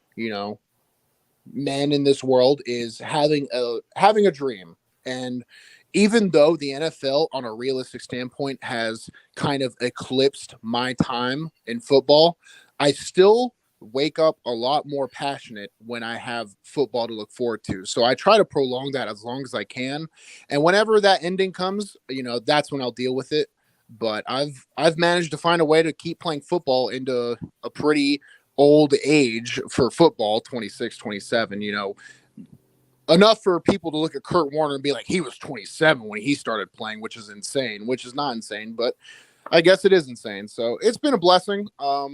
men in this world is having a dream. And even though the NFL on a realistic standpoint has kind of eclipsed my time in football, I still wake up a lot more passionate when I have football to look forward to. So I try to prolong that as long as I can. And whenever that ending comes, that's when I'll deal with it. But I've managed to find a way to keep playing football into a pretty old age for football, 26, 27, enough for people to look at Kurt Warner and be like, he was 27 when he started playing, which is insane, which is not insane, but I guess it is insane. So it's been a blessing. I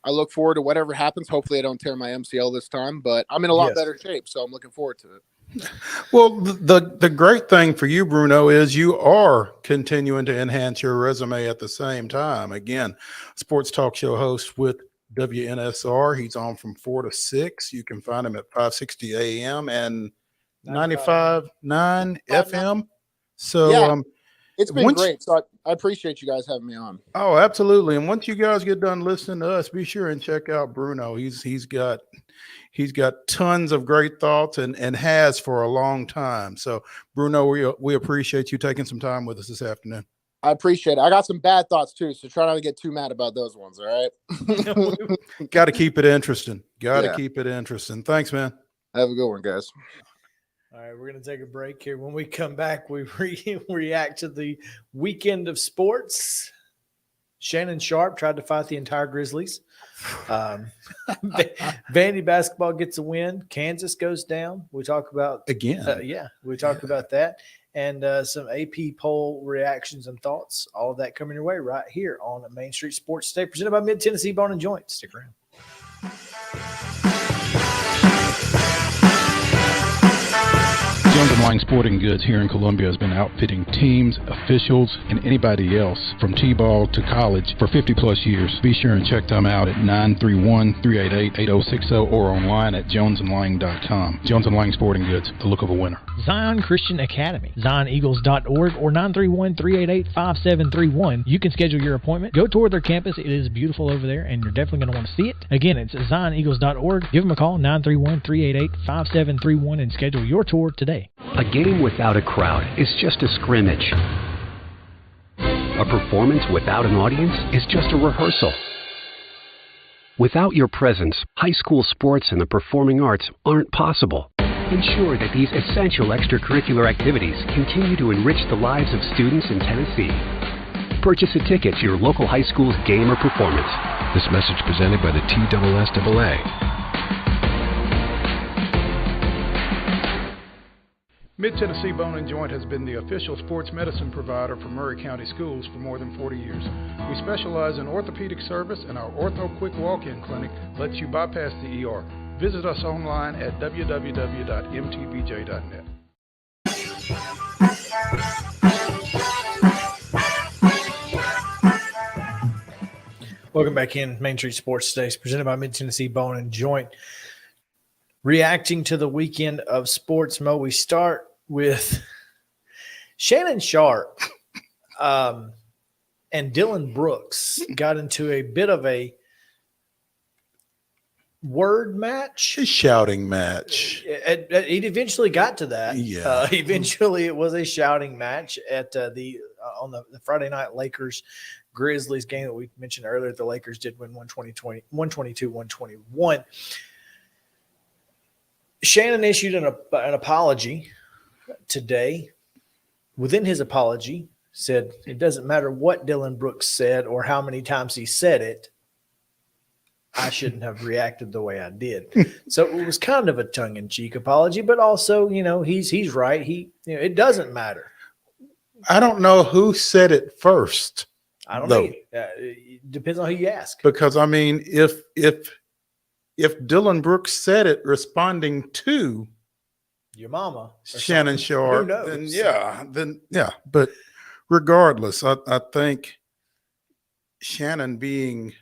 look forward to whatever happens. Hopefully I don't tear my MCL this time, but I'm in a lot better shape. So I'm looking forward to it. Well, the great thing for you, Bruno, is you are continuing to enhance your resume at the same time. Again, sports talk show host with WNSR. He's on from 4 to 6. You can find him at 560 AM and 95.9 FM. So yeah, it's been great. So I appreciate you guys having me on. Oh, absolutely. And once you guys get done listening to us, be sure and check out Bruno. He's got tons of great thoughts and has for a long time. So Bruno, we appreciate you taking some time with us this afternoon. I appreciate it. I got some bad thoughts too, so try not to get too mad about those ones. All right. Got to keep it interesting. Keep it interesting. Thanks, man. Have a good one, guys. All right, we're going to take a break here. When we come back, we react to the weekend of sports. Shannon Sharp tried to fight the entire Grizzlies. Vandy basketball gets a win. Kansas goes down. We talk about again. We talk about that. And some AP poll reactions and thoughts. All of that coming your way right here on Main Street Sports Today, presented by Mid-Tennessee Bone and Joint. Stick around. Jones & Lang Sporting Goods here in Columbia has been outfitting teams, officials, and anybody else from T-ball to college for 50-plus years. Be sure and check them out at 931-388-8060 or online at jonesandlang.com. Jones & Lang Sporting Goods, the look of a winner. Zion Christian Academy, ZionEagles.org or 931-388-5731. You can schedule your appointment. Go tour their campus. It is beautiful over there, and you're definitely going to want to see it. Again, it's ZionEagles.org. Give them a call, 931-388-5731, and schedule your tour today. A game without a crowd is just a scrimmage. A performance without an audience is just a rehearsal. Without your presence, high school sports and the performing arts aren't possible. Ensure that these essential extracurricular activities continue to enrich the lives of students in Tennessee. Purchase a ticket to your local high school's game or performance. This message presented by the TSSAA. Mid-Tennessee Bone and Joint has been the official sports medicine provider for Maury County Schools for more than 40 years. We specialize in orthopedic service, and our Ortho Quick Walk-In Clinic lets you bypass the ER. Visit us online at www.mtbj.net. Welcome back in. Main Street Sports Today is presented by Mid-Tennessee Bone and Joint. Reacting to the weekend of sports, Mo, we start with Shannon Sharpe and Dylan Brooks got into a bit of a word match. A shouting match. It eventually got to that. Yeah. Eventually, it was a shouting match at on the Friday night Lakers Grizzlies game that we mentioned earlier. The Lakers did win 122-121. Shannon issued an apology today. Within his apology, said it doesn't matter what Dylan Brooks said or how many times he said it. I shouldn't have reacted the way I did. So it was kind of a tongue-in-cheek apology, but also, he's right. It doesn't matter. I don't know who said it first. I don't know. It depends on who you ask. Because I mean, if Dylan Brooks said it responding to your mama, Shannon Sharpe, then yeah. But regardless, I think Shannon being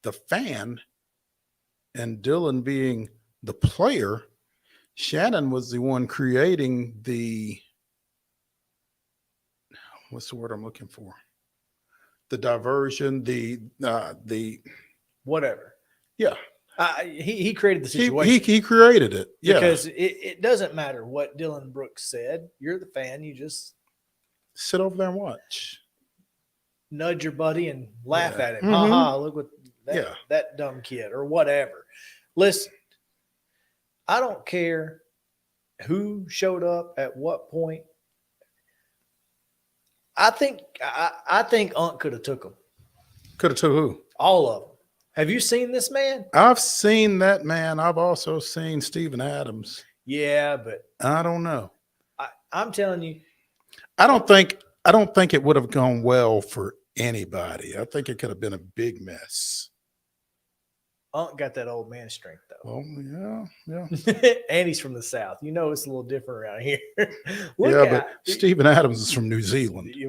the fan and Dylan being the player, Shannon was the one creating what's the word I'm looking for? The diversion, the whatever. Yeah. He created the situation. He created it. Yeah. Because it doesn't matter what Dylan Brooks said. You're the fan. You just sit over there and watch. Nudge your buddy and laugh at him. Mm-hmm. Ha, look what that dumb kid or whatever. Listen, I don't care who showed up at what point. I think Unc could have took him. Could have took who? All of them. Have you seen this man? I've seen that man. I've also seen Steven Adams. Yeah, but I don't know. I'm telling you, I don't think it would have gone well for anybody. I think it could have been a big mess. Unc got that old man strength though. Well, yeah. And he's from the South. It's a little different around here. But Steven Adams is from New Zealand. Yeah.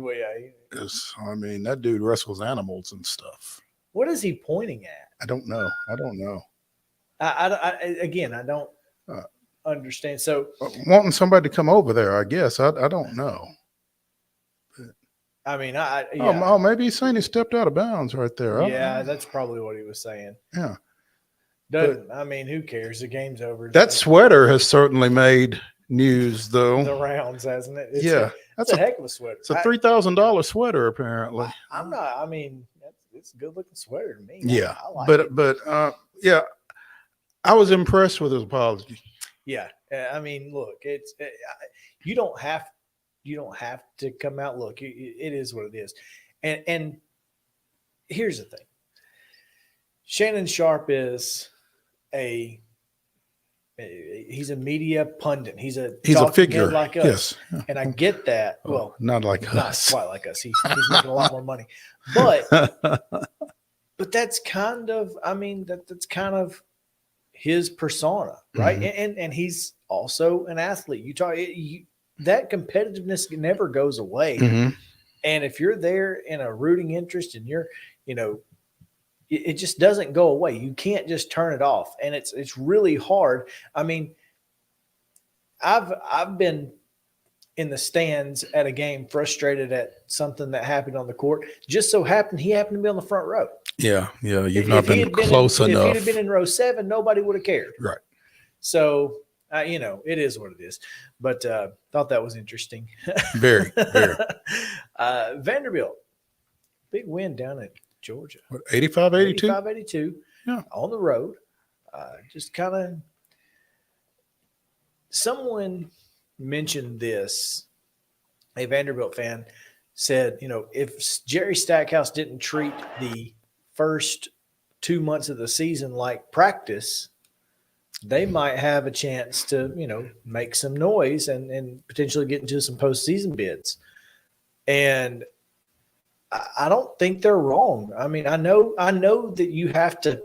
I mean, that dude wrestles animals and stuff. What is he pointing at? I don't know. I don't understand. So wanting somebody to come over there, I guess. I don't know. But, I mean, maybe he's saying he stepped out of bounds right there. Yeah, that's probably what he was saying. Yeah. Who cares? The game's over. That sweater has certainly made news, though. The rounds, hasn't it? That's a heck of a sweater. It's a $3,000 sweater, apparently. I'm not. I mean, it's a good looking sweater to me. Yeah, I like but I was impressed with his apology. Yeah, I mean, look, you don't have to come out. Look, it is what it is, and here's the thing: Shannon Sharpe is he's a media pundit. He's a figure like us, yes, and I get that. Well, not like us, not quite like us. He's making a lot more money, but that's kind of, that's kind of his persona, right? Mm-hmm. And he's also an athlete. That competitiveness never goes away. Mm-hmm. And if you're there in a rooting interest and you're, it just doesn't go away. You can't just turn it off. And it's really hard. I mean, I've been in the stands at a game frustrated at something that happened on the court. Just so happened he happened to be on the front row. Yeah. You've If not he been had been close If enough. he'd have been in row 7, nobody would have cared. Right. So, it is what it is. But thought that was interesting. Very, very. Vanderbilt, big win down at Georgia. What, 85, 82? 85-82 Yeah. on the road. Just kind of someone mentioned this. A Vanderbilt fan said, if Jerry Stackhouse didn't treat the first 2 months of the season like practice, they might have a chance to, make some noise and potentially get into some postseason bids. And I don't think they're wrong. I mean, I know that you have to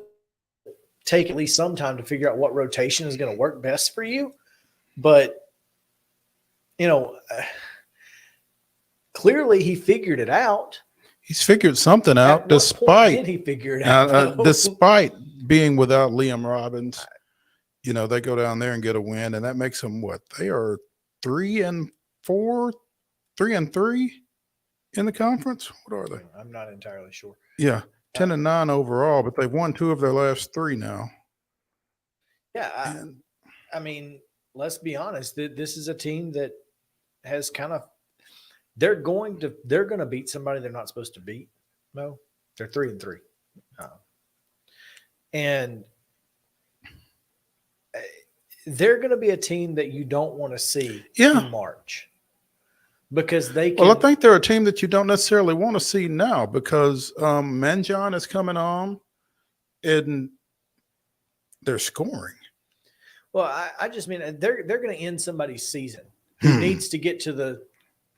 take at least some time to figure out what rotation is going to work best for you. But, clearly he figured it out. He's figured something out At what point did he despite figure it out? though? despite being without Liam Robbins. They go down there and get a win, and that makes them what? They are 3-4, 3-3 in the conference. What are they? I'm not entirely sure. Yeah, 10-9 overall, but they've won 2 of their last 3 now. Yeah, And I mean, let's be honest. This is a team that has kind of they're going to beat somebody they're not supposed to beat. No, they're 3-3, and they're going to be a team that you don't want to see in March because they can. Well, I think they're a team that you don't necessarily want to see now because Manjon is coming on, and they're scoring. Well, I just mean they're going to end somebody's season who needs to get to the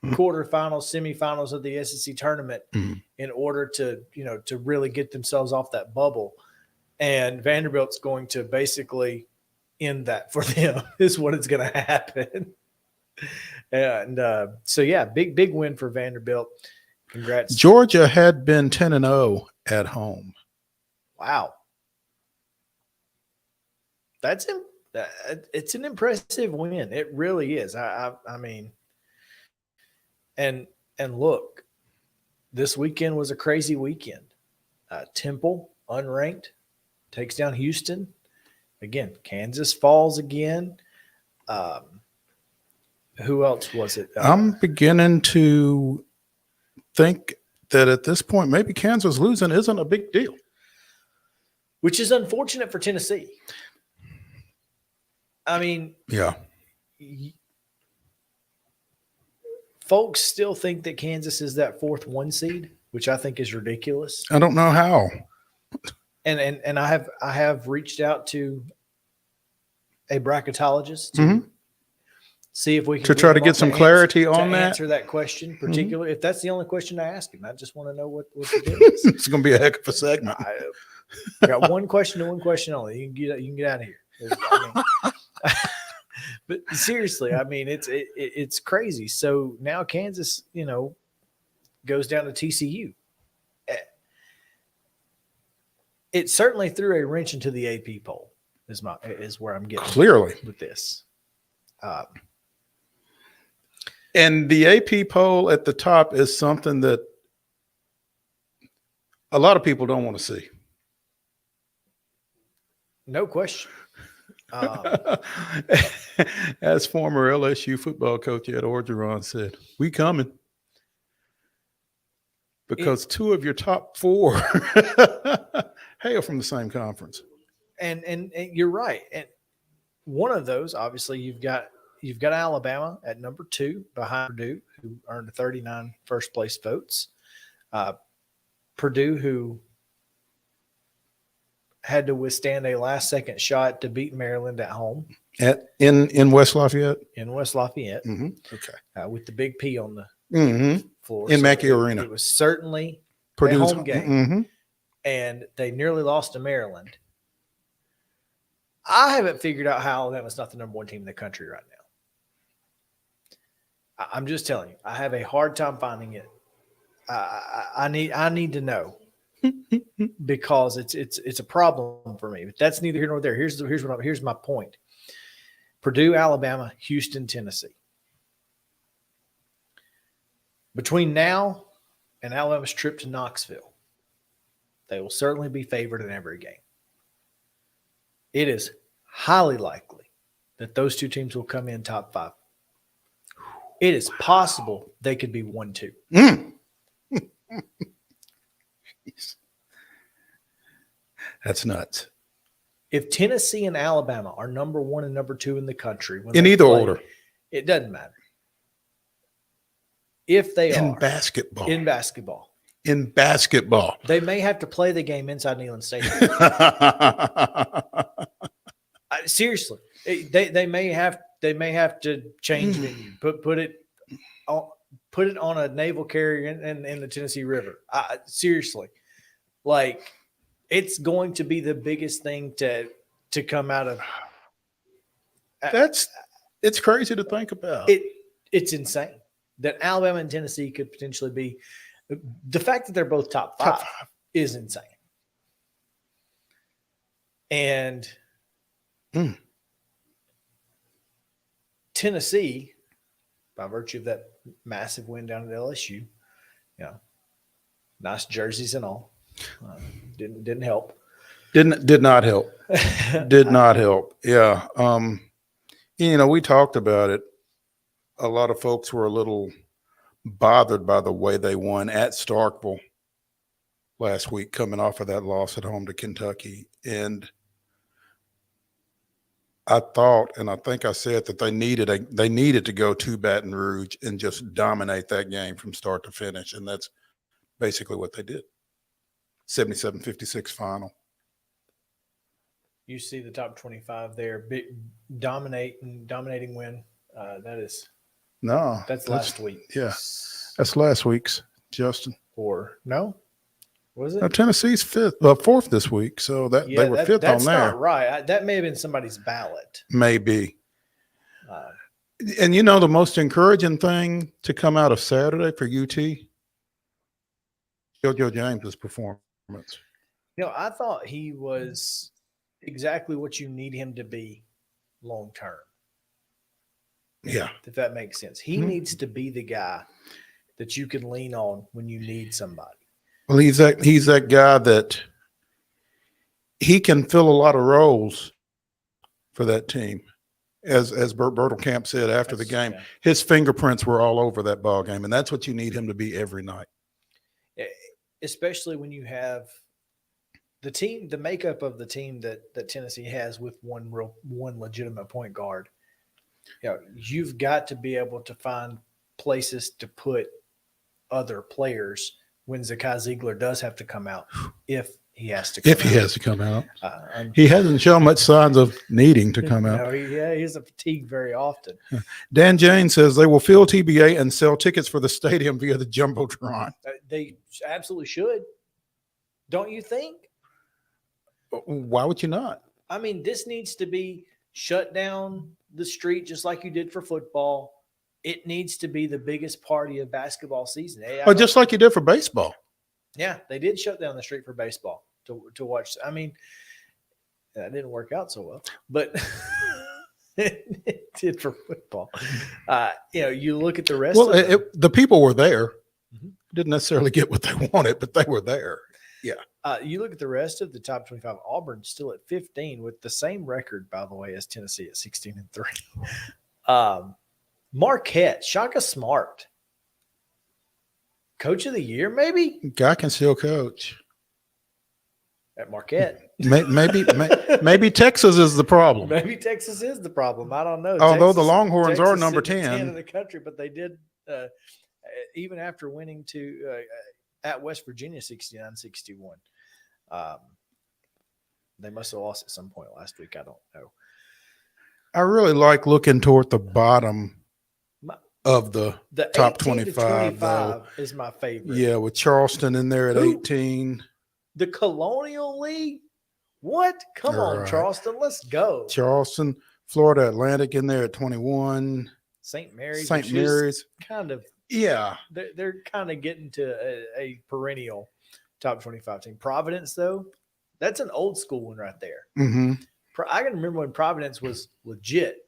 quarterfinals, semifinals of the SEC tournament in order to to really get themselves off that bubble. And Vanderbilt's going to basically end that for them is what is going to happen. And so, yeah, big win for Vanderbilt. Congrats. Georgia had been 10-0 at home. Wow. It's an impressive win. It really is. I mean, and look, this weekend was a crazy weekend. Temple, unranked, takes down Houston. Again, Kansas falls again. Who else was it? I'm beginning to think that at this point, maybe Kansas losing isn't a big deal. Which is unfortunate for Tennessee. I mean, yeah. Folks still think that Kansas is that 4th 1 seed, which I think is ridiculous. I don't know how. And I have reached out to a bracketologist to see if we can try to get some clarity on that. Answer that question, particularly if that's the only question I ask him. I just want to know what the deal is. It's going to be a heck of a segment. I got one question and one question only. You can get out of here. But seriously, I mean, it's crazy. So now Kansas, goes down to TCU. It certainly threw a wrench into the AP poll. Is where I'm getting clearly with this. And the AP poll at the top is something that a lot of people don't want to see. No question. As former LSU football coach Ed Orgeron said, we coming. Because 2 of your top 4 hail from the same conference. And you're right. And one of those, obviously, you've got Alabama at number 2 behind Purdue, who earned 39 first place votes. Purdue, who had to withstand a last-second shot to beat Maryland at home. In West Lafayette? In West Lafayette. Okay. With the big P on the floor. In Mackey Arena. It was certainly Purdue's a home game. And they nearly lost to Maryland. I haven't figured out how Alabama's not the number 1 team in the country right now. I'm just telling you, I have a hard time finding it. I need to know because it's a problem for me. But that's neither here nor there. Here's my point. Purdue, Alabama, Houston, Tennessee. Between now and Alabama's trip to Knoxville, they will certainly be favored in every game. It is highly likely that those two teams will come in top 5. It is possible they could be 1-2. That's nuts. If Tennessee and Alabama are number 1 and number 2 in the country, when In they either play, order. it doesn't matter. If they In are basketball. in basketball, In basketball. they may have to play the game inside Neyland Stadium. Seriously, they may have to change venue, put it on a naval carrier in the Tennessee River. Seriously, like it's going to be the biggest thing to come out of. It's crazy to think about. It's insane that Alabama and Tennessee could potentially be. The fact that they're both top five is insane. And Tennessee, by virtue of that massive win down at LSU, nice jerseys and all, didn't help. Did not help. Did not help. Yeah. We talked about it. A lot of folks were a little bothered by the way they won at Starkville last week, coming off of that loss at home to Kentucky. And I thought, and I think I said that they needed to go to Baton Rouge and just dominate that game from start to finish. And that's basically what they did. 77-56 final. You see the top 25 there, big dominating win. That's last week. Yeah, that's last week's, Justin. Or no, was it? No, Tennessee's fourth this week, so they were fifth that's on there. Not right. That may have been somebody's ballot. Maybe. And the most encouraging thing to come out of Saturday for UT, JoJo James's performance. I thought he was exactly what you need him to be long term. Yeah. If that makes sense. He needs to be the guy that you can lean on when you need somebody. Well, he's that guy that he can fill a lot of roles for that team. As Bert Bertelkamp said after the game, his fingerprints were all over that ball game, and that's what you need him to be every night. Especially when you have the makeup of the team that Tennessee has with one legitimate point guard. You've got to be able to find places to put other players when Zakai Ziegler does have to come out, if he has to come out. He hasn't shown much signs of needing to come out. He's a fatigue very often. Dan Jane says they will fill TBA and sell tickets for the stadium via the Jumbotron. They absolutely should. Don't you think? Why would you not? I mean, this needs to be shut down the street just like you did for football. It needs to be the biggest party of basketball season. Just like you did for baseball. Yeah, they did shut down the street for baseball to watch. I mean, that didn't work out so well, but it did for football. You look at the rest of the people were there. Didn't necessarily get what they wanted, but they were there. Yeah. You look at the rest of the top 25. Auburn's still at 15 with the same record, by the way, as Tennessee at 16-3. Marquette, Shaka Smart, Coach of the Year, maybe. Guy can still coach at Marquette. Maybe Texas is the problem. Maybe Texas is the problem. I don't know. Although the Longhorns are number 10 in the country, but they did even after winning at West Virginia 69-61. They must have lost at some point last week. I don't know. I really like looking toward the bottom of the top 25. Though. Is my favorite. Yeah, with Charleston in there at 18. The Colonial League? What? Come on, Charleston. Let's go. Charleston, Florida Atlantic in there at 21. St. Mary's. Kind of. Yeah. They're kind of getting to a perennial top 25 team. Providence, though, that's an old school one right there. Mm-hmm. I can remember when Providence was legit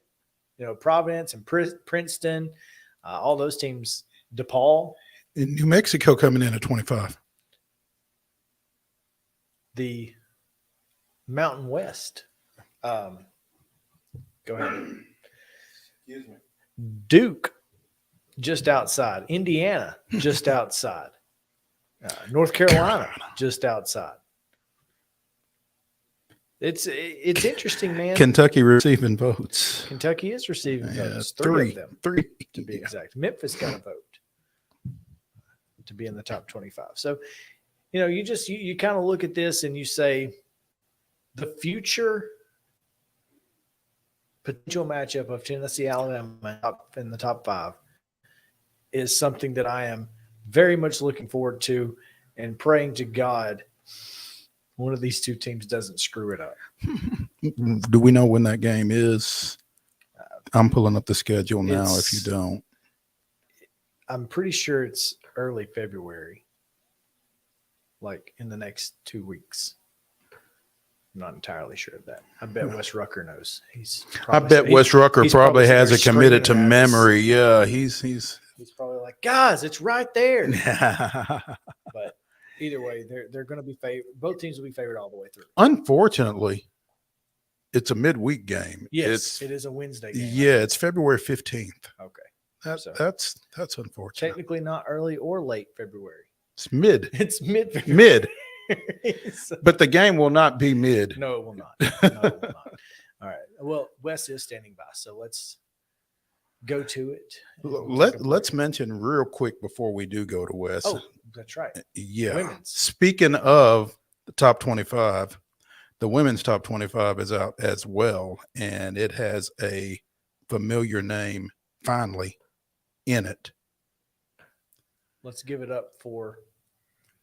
Providence and Princeton, all those teams, DePaul, In New Mexico coming in at 25. the Mountain West. Go ahead. Excuse me. Duke, just outside. Indiana, just outside. North Carolina, just outside. It's interesting, man. Kentucky receiving votes. Kentucky is receiving votes. Three of them, Three. to be exact. Memphis got a vote to be in the top 25. So, you kind of look at this and you say the future potential matchup of Tennessee, Alabama in the top 5 is something that I am very much looking forward to and praying to God one of these two teams doesn't screw it up. Do we know when that game is? I'm pulling up the schedule now if you don't. I'm pretty sure it's early February, like in the next 2 weeks. I'm not entirely sure of that. I bet Wes Rucker knows. Wes Rucker probably has it committed to screaming at us. memory. Yeah, he's He's probably like, guys, it's right there. But either way, they're going to be favored. Both teams will be favored all the way through. Unfortunately, it's a midweek game. Yes, it is a Wednesday game. Yeah, it's February 15th. Okay. That's unfortunate. Technically not early or late February. It's mid. It's mid. Mid. So- But the game will not be mid. No, it will not. No, it will not. All right. Well, Wes is standing by, so let's go to it. Let's mention real quick before we do go to Wes. Oh, that's right. Yeah. Women's. Speaking of the top 25, the women's top 25 is out as well, and it has a familiar name finally in it. Let's give it up for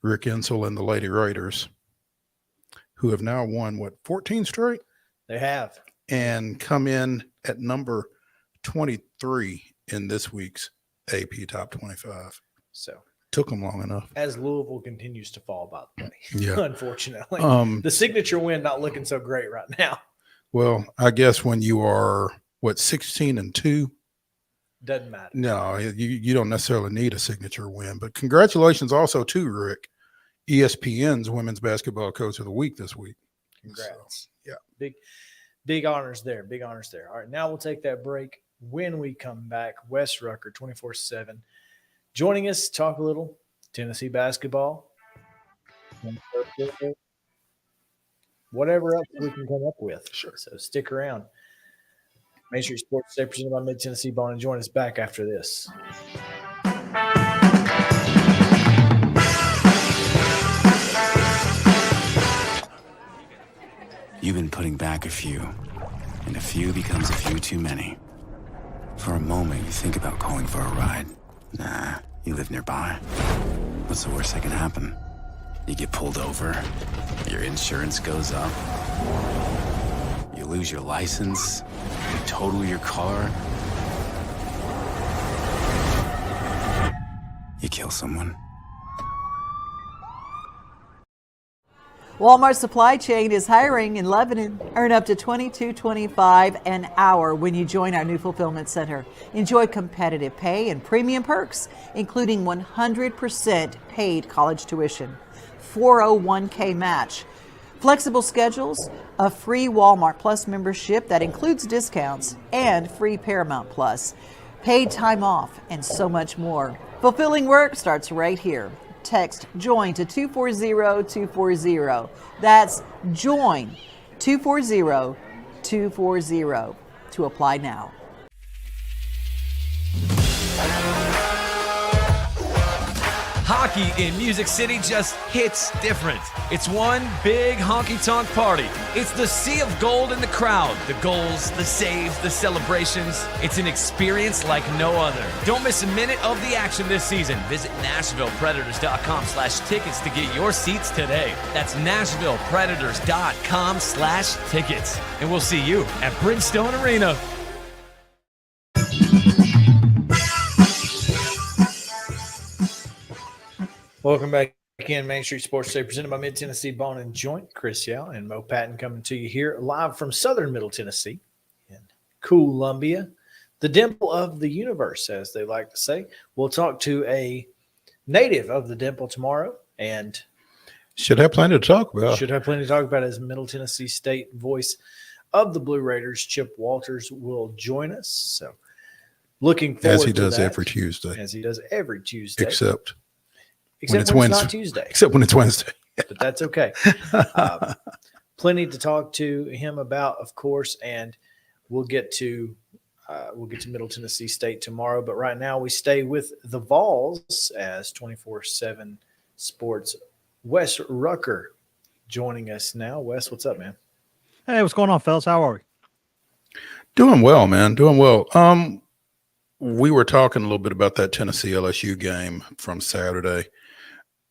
Rick Insel and the Lady Raiders, who have now won, 14 straight? they have. And come in at number 23 in this week's AP Top 25. So Took them long enough. as Louisville continues to fall, by the way, Yeah. unfortunately, the signature win not looking so great right now. Well, I guess when you are 16-2, Doesn't matter. no, you don't necessarily need a signature win. But congratulations also to Rick, ESPN's Women's Basketball Coach of the Week this week. Congrats. So, yeah. Big honors there. Big honors there. All right, now we'll take that break. When we come back, Wes Rucker, 24/7, joining us, talk a little Tennessee basketball, whatever else we can come up with. Sure. So stick around. Main Street Sports Today, presented by Mid Tennessee Bone, and join us back after this. You've been putting back a few, and a few becomes a few too many. For a moment, you think about calling for a ride. Nah, you live nearby. What's the worst that can happen? You get pulled over, your insurance goes up, you lose your license, you total your car, you kill someone. Walmart Supply Chain is hiring in Lebanon. Earn up to $22.25 an hour when you join our new fulfillment center. Enjoy competitive pay and premium perks, including 100% paid college tuition, 401k match, flexible schedules, a free Walmart Plus membership that includes discounts, and free Paramount Plus, paid time off, and so much more. Fulfilling work starts right here. Text JOIN to 240-240. That's JOIN 240-240 to apply now. Hockey in Music City just hits different. It's one big honky-tonk party. It's the sea of gold in the crowd. The goals, the saves, the celebrations. It's an experience like no other. Don't miss a minute of the action this season. Visit NashvillePredators.com/tickets to get your seats today. That's NashvillePredators.com/tickets. And we'll see you at Bridgestone Arena. Welcome back in Main Street Sports Today, presented by Mid Tennessee Bone and Joint. Chris Yow and Mo Patton coming to you here live from southern Middle Tennessee in Columbia. the dimple of the universe, as they like to say. We'll talk to a native of the dimple tomorrow, and should have plenty to talk about. Should have plenty to talk about as Middle Tennessee State voice of the Blue Raiders, Chip Walters, will join us. So looking forward as he to does that, every Tuesday. As he does every Tuesday. Except when it's not Tuesday. Except when it's Wednesday. But that's okay. Plenty to talk to him about, of course, and we'll get to Middle Tennessee State tomorrow. But right now we stay with the Vols as 24/7 Sports. Wes Rucker joining us now. Wes, what's up, man? Hey, what's going on, fellas? How are we? Doing well, man. Doing well. We were talking a little bit about that Tennessee LSU game from Saturday.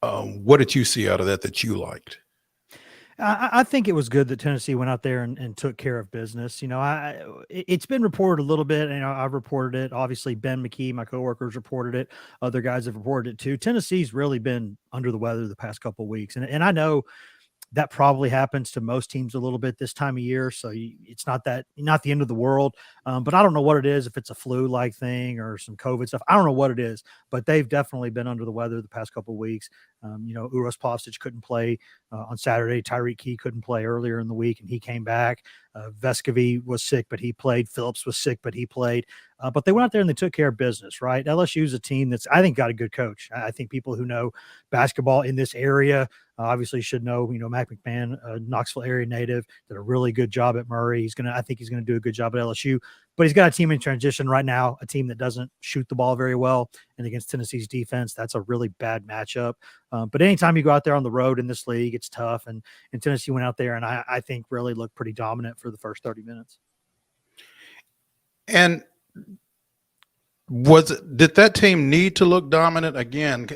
What did you see out of that you liked? I think it was good that Tennessee went out there and took care of business. You know, it's been reported a little bit, and I've reported it. Obviously, Ben McKee, my coworkers, reported it. Other guys have reported it too. Tennessee's really been under the weather the past couple of weeks, and I know that probably happens to most teams a little bit this time of year. So it's not the end of the world. But I don't know what it is, if it's a flu-like thing or some COVID stuff. I don't know what it is, but they've definitely been under the weather the past couple of weeks. Uros Postage couldn't play on Saturday. Tyreek Key couldn't play earlier in the week, and he came back. Vescovy was sick, but he played. Phillips was sick, but he played. But they went out there and they took care of business, right? LSU is a team that's, I think, got a good coach. I think people who know basketball in this area obviously should know, Mac McMahon, Knoxville area native, did a really good job at Murray. I think he's going to do a good job at LSU. But he's got a team in transition right now, a team that doesn't shoot the ball very well. And against Tennessee's defense, that's a really bad matchup. But anytime you go out there on the road in this league, it's tough. And Tennessee went out there and I think really looked pretty dominant for the first 30 minutes. And did that team need to look dominant again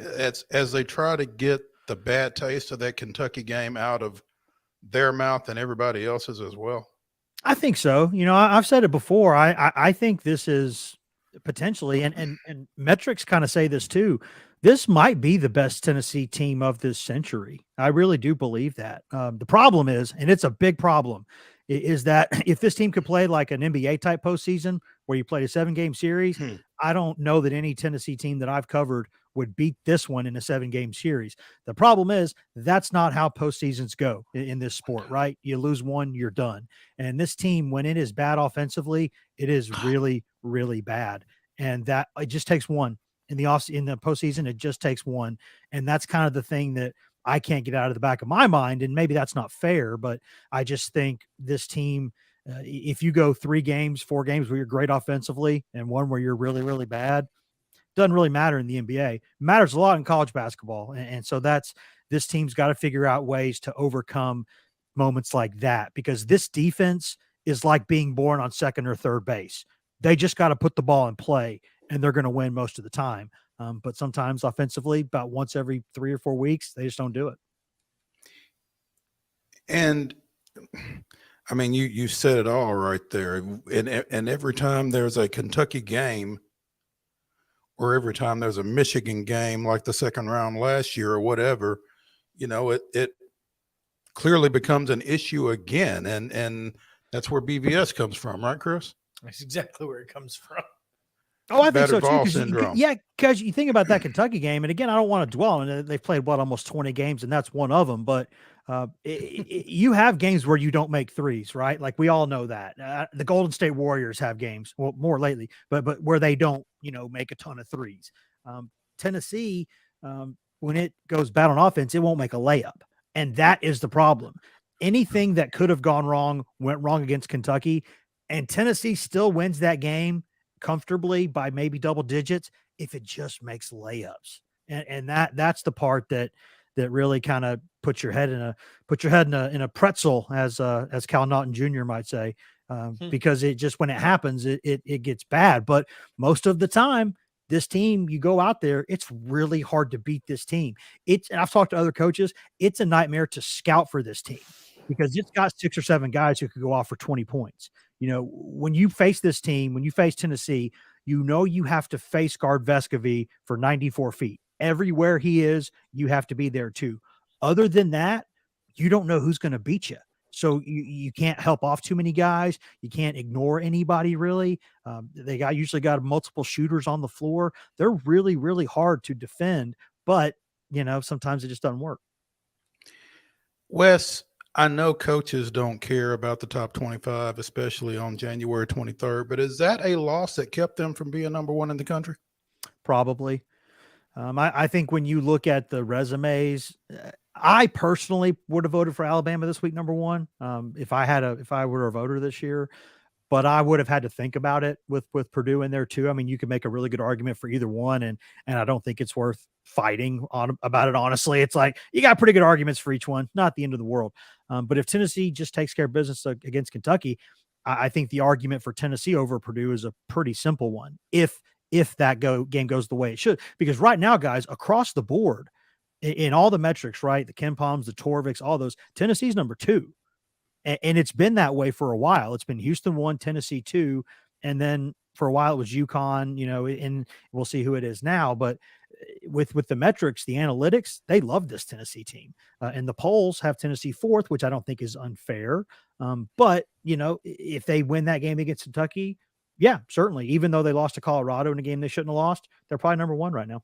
as they try to get the bad taste of that Kentucky game out of their mouth and everybody else's as well? I think so. I've said it before. I think this is potentially, and metrics kind of say this too, this might be the best Tennessee team of this century. I really do believe that. The problem is, and it's a big problem, is that if this team could play like an NBA type postseason where you played a 7-game series, I don't know that any Tennessee team that I've covered would beat this one in a 7-game series. The problem is that's not how postseasons go in this sport, right? You lose one, you're done. And this team, when it is bad offensively, it is really, really bad. And that it just takes one in the postseason. It just takes one. And that's kind of the thing that I can't get out of the back of my mind. And maybe that's not fair, but I just think this team, if you go 3 games, 4 games where you're great offensively and one where you're really, really bad, doesn't really matter in the NBA. It matters a lot in college basketball. And so this team's got to figure out ways to overcome moments like that, because this defense is like being born on second or third base. They just got to put the ball in play and they're going to win most of the time. But sometimes offensively, about once every 3 or 4 weeks, they just don't do it. And I mean, you said it all right there. And every time there's a Kentucky game, or every time there's a Michigan game like the second round last year or whatever, it clearly becomes an issue again. And that's where BVS comes from, right, Chris? That's exactly where it comes from. Oh, I think so too. Syndrome. Because you think about that Kentucky game, and again, I don't want to dwell on it. They've played almost 20 games, and that's one of them. But you have games where you don't make threes, right? Like we all know that. The Golden State Warriors have games, well, more lately, but where they don't, make a ton of threes. Tennessee, when it goes bad on offense, it won't make a layup, and that is the problem. Anything that could have gone wrong went wrong against Kentucky, and Tennessee still wins that game comfortably by maybe double digits if it just makes layups. And that's the part that really kind of puts your head in a pretzel, as Cal Naughton Jr. might say, because it just, when it happens, it gets bad. But most of the time, this team, you go out there, it's really hard to beat this team. And I've talked to other coaches, it's a nightmare to scout for this team because it's got 6 or 7 guys who could go off for 20 points. When you face this team, when you face Tennessee, you have to face guard Vescovy for 94 feet. Everywhere he is, you have to be there too. Other than that, you don't know who's going to beat you. So you can't help off too many guys. You can't ignore anybody really. They usually got multiple shooters on the floor. They're really, really hard to defend, but sometimes it just doesn't work. Wes, I know coaches don't care about the top 25, especially on January 23rd, but is that a loss that kept them from being number one in the country? Probably. I think when you look at the resumes, I personally would have voted for Alabama this week, number one, if I were a voter this year, but I would have had to think about it with Purdue in there too. I mean, you could make a really good argument for either one, and I don't think it's worth fighting on about it. Honestly, it's like you got pretty good arguments for each one, not the end of the world. But if Tennessee just takes care of business against Kentucky, I think the argument for Tennessee over Purdue is a pretty simple one. If that game goes the way it should, because right now, guys, across the board in all the metrics, right, the KenPoms, the Torviks, all those, Tennessee's number 2. And it's been that way for a while. It's been Houston 1, Tennessee 2, and then for a while it was UConn, and we'll see who it is now. But with the metrics, the analytics, they love this Tennessee team. And the polls have Tennessee 4th, which I don't think is unfair. But, if they win that game against Kentucky, yeah, certainly. Even though they lost to Colorado in a game they shouldn't have lost, they're probably number 1 right now.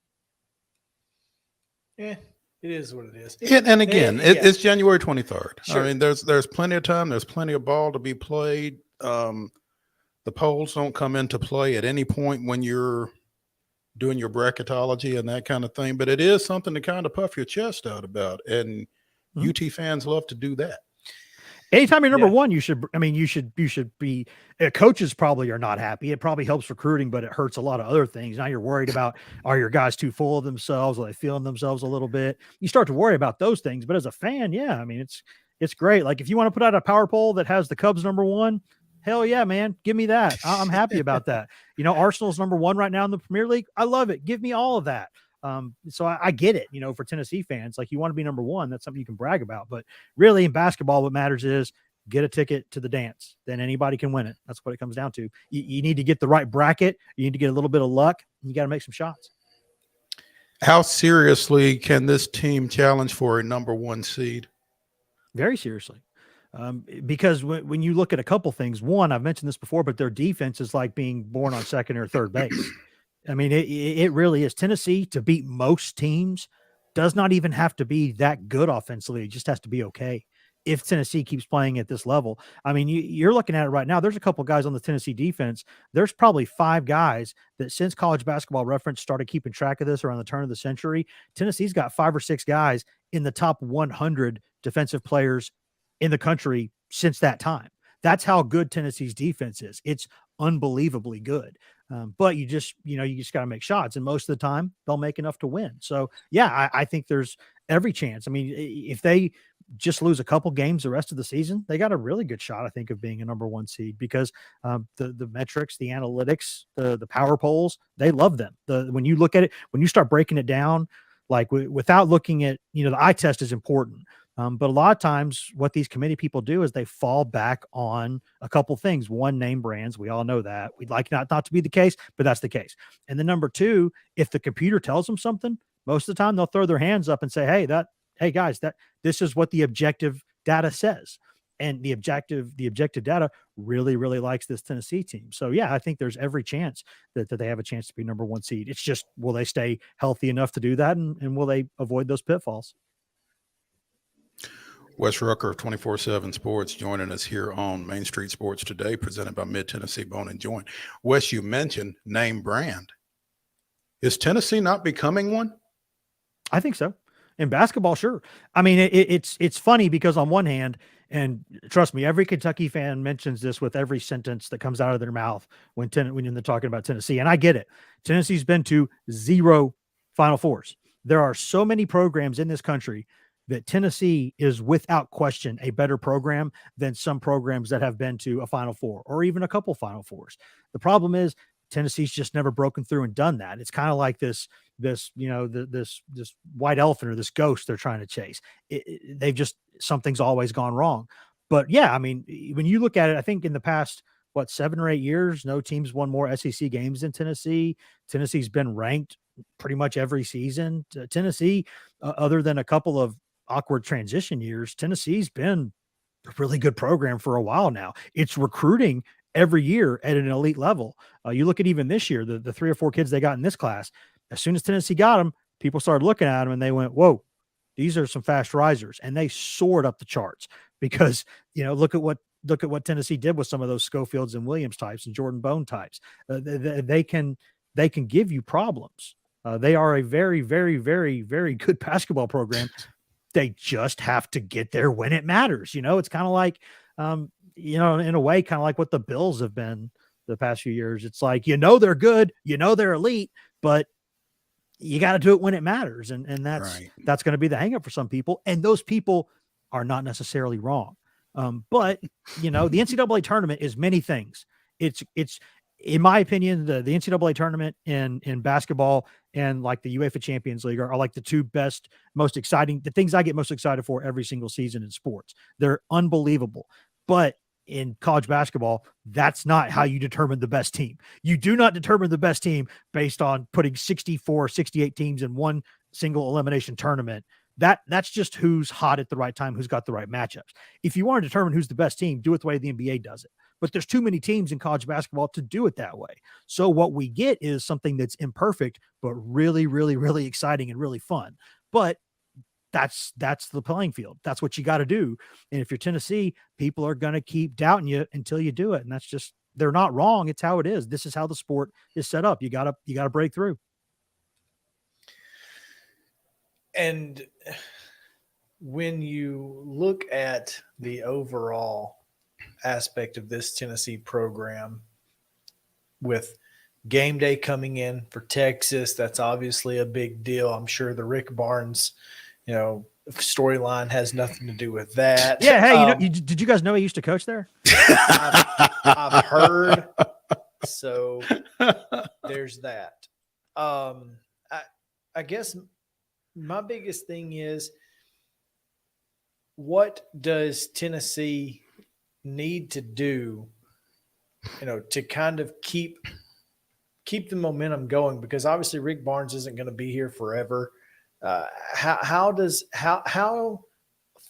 Yeah. It is what it is. And again, it's January 23rd. Sure. I mean, there's plenty of time. There's plenty of ball to be played. The polls don't come into play at any point when you're doing your bracketology and that kind of thing. But it is something to kind of puff your chest out about. And UT fans love to do that. Anytime you're number 1, you should be, coaches probably are not happy. It probably helps recruiting, but it hurts a lot of other things. Now you're worried about, are your guys too full of themselves? Are they feeling themselves a little bit? You start to worry about those things. But as a fan, yeah, I mean, it's great. Like if you want to put out a power poll that has the Cubs number 1, hell yeah, man, give me that. I'm happy about that. Arsenal's number 1 right now in the Premier League. I love it. Give me all of that. So I get it, for Tennessee fans, like you want to be number 1, that's something you can brag about, but really in basketball, what matters is get a ticket to the dance. Then anybody can win it. That's what it comes down to. You need to get the right bracket. You need to get a little bit of luck. You got to make some shots. How seriously can this team challenge for a number 1 seed? Very seriously. Because when you look at a couple things, one, I've mentioned this before, but their defense is like being born on second or third base. I mean, it really is. Tennessee, to beat most teams, does not even have to be that good offensively. It just has to be okay. If Tennessee keeps playing at this level, I mean, you're looking at it right now. There's a couple guys on the Tennessee defense. There's probably 5 guys that since College Basketball Reference started keeping track of this around the turn of the century, Tennessee's got 5 or 6 guys in the top 100 defensive players in the country since that time. That's how good Tennessee's defense is. It's unbelievably good. But you just got to make shots. And most of the time they'll make enough to win. So yeah, I think there's every chance. I mean, if they just lose a couple games the rest of the season, they got a really good shot, I think, of being a number 1 seed because the metrics, the analytics, the power polls, they love them. When you look at it, when you start breaking it down, like without looking at, the eye test is important. But a lot of times what these committee people do is they fall back on a couple things. One, name brands. We all know that. We'd like not to be the case, but that's the case. And then number 2, if the computer tells them something, most of the time they'll throw their hands up and say, hey guys, this is what the objective data says. And the objective data really, really likes this Tennessee team. So yeah, I think there's every chance that they have a chance to be number 1 seed. It's just, will they stay healthy enough to do that? And will they avoid those pitfalls? Wes Rucker of 24/7 Sports joining us here on Main Street Sports Today, presented by Mid-Tennessee Bone & Joint. Wes, you mentioned name brand. Is Tennessee not becoming one? I think so. In basketball, sure. I mean, it's funny because on one hand, and trust me, every Kentucky fan mentions this with every sentence that comes out of their mouth when they're talking about Tennessee, and I get it. Tennessee's been to 0 Final Fours. There are so many programs in this country that Tennessee is without question a better program than some programs that have been to a Final Four or even a couple Final Fours. The problem is Tennessee's just never broken through and done that. It's kind of like this white elephant or this ghost they're trying to chase. Something's always gone wrong. But yeah, I mean, when you look at it, I think in the past, 7 or 8 years, no team's won more SEC games than Tennessee. Tennessee's been ranked pretty much every season. Tennessee, other than a couple of awkward transition years, Tennessee's been a really good program for a while now. It's recruiting every year at an elite level. You look at even this year, the 3 or 4 kids they got in this class, as soon as Tennessee got them, people started looking at them and they went, whoa, these are some fast risers. And they soared up the charts because, look at what Tennessee did with some of those Schofields and Williams types and Jordan Bone types. They can give you problems. They are a very, very, very, very good basketball program. They just have to get there when it matters. It's kind of like, in a way, kind of like what the Bills have been the past few years. It's like, they're good, they're elite, but you got to do it when it matters. And that's going to be the hang up for some people. And those people are not necessarily wrong. But the NCAA tournament is many things. It's in my opinion, the NCAA tournament in basketball and like the UEFA Champions League are like the 2 best, most exciting, the things I get most excited for every single season in sports. They're unbelievable. But in college basketball, that's not how you determine the best team. You do not determine the best team based on putting 64, 68 teams in one single elimination tournament. That's just who's hot at the right time, who's got the right matchups. If you want to determine who's the best team, do it the way the NBA does it. But there's too many teams in college basketball to do it that way. So what we get is something that's imperfect, but really, really, really exciting and really fun. But that's the playing field. That's what you got to do. And if you're Tennessee, people are going to keep doubting you until you do it. And that's just, they're not wrong. It's how it is. This is how the sport is set up. You got to break through. And when you look at the overall aspect of this Tennessee program, with game day coming in for Texas, that's obviously a big deal. I'm sure the Rick Barnes, storyline has nothing to do with that. Yeah. Hey, did you guys know he used to coach there? I've heard. So there's that. I guess my biggest thing is, what does Tennessee need to do, to kind of keep the momentum going? Because obviously Rick Barnes isn't going to be here forever. How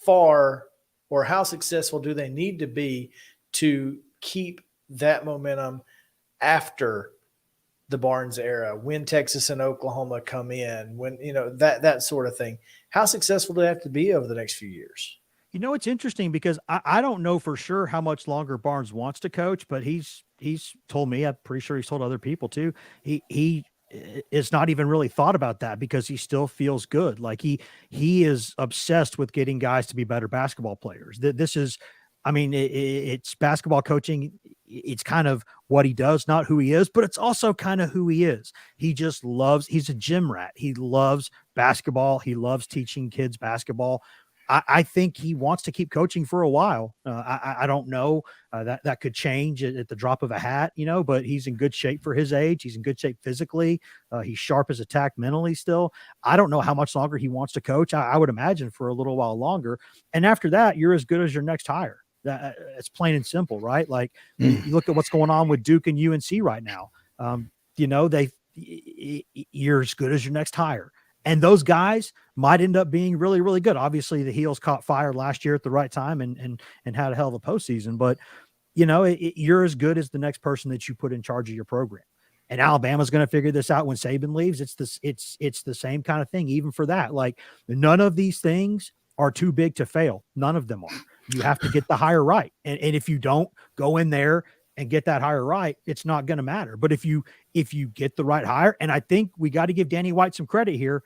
far or how successful do they need to be to keep that momentum after the Barnes era, when Texas and Oklahoma come in, when, that sort of thing? How successful do they have to be over the next few years? It's interesting because I don't know for sure how much longer Barnes wants to coach, but he's told me, I'm pretty sure he's told other people too, he is not even really thought about that because he still feels good. Like he is obsessed with getting guys to be better basketball players. This is, it's basketball coaching. It's kind of what he does, not who he is, but it's also kind of who he is. He just loves, he's a gym rat. He loves basketball. He loves teaching kids basketball. I think he wants to keep coaching for a while. I don't know, that could change at the drop of a hat, but he's in good shape for his age. He's in good shape physically. He's sharp as a tack mentally still. I don't know how much longer he wants to coach. I would imagine for a little while longer. And after that, you're as good as your next hire. It's plain and simple, right? Like you look at what's going on with Duke and UNC right now. You're as good as your next hire. And those guys might end up being really, really good. Obviously, the Heels caught fire last year at the right time and had a hell of a postseason. But, you're as good as the next person that you put in charge of your program. And Alabama's going to figure this out when Saban leaves. It's the same kind of thing, even for that. Like, none of these things are too big to fail. None of them are. You have to get the hire right. And if you don't go in there and get that hire right, it's not going to matter. But if you get the right hire, and I think we got to give Danny White some credit here.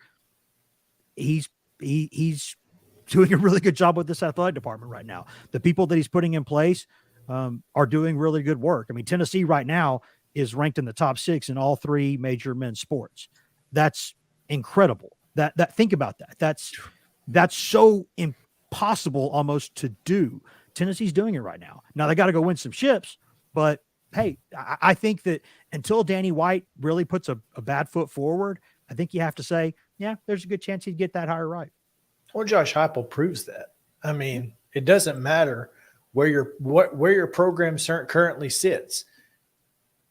He's doing a really good job with this athletic department right now. The people that he's putting in place are doing really good work. Tennessee right now is ranked in the top 6 in all 3 major men's sports. That's incredible. That think about that. That's so impossible almost to do. Tennessee's doing it right now. Now they got to go win some ships, but hey, I think that until Danny White really puts a bad foot forward, I think you have to say, yeah, there's a good chance he'd get that hire right. Well, Josh Heupel proves that. It doesn't matter where your program currently sits,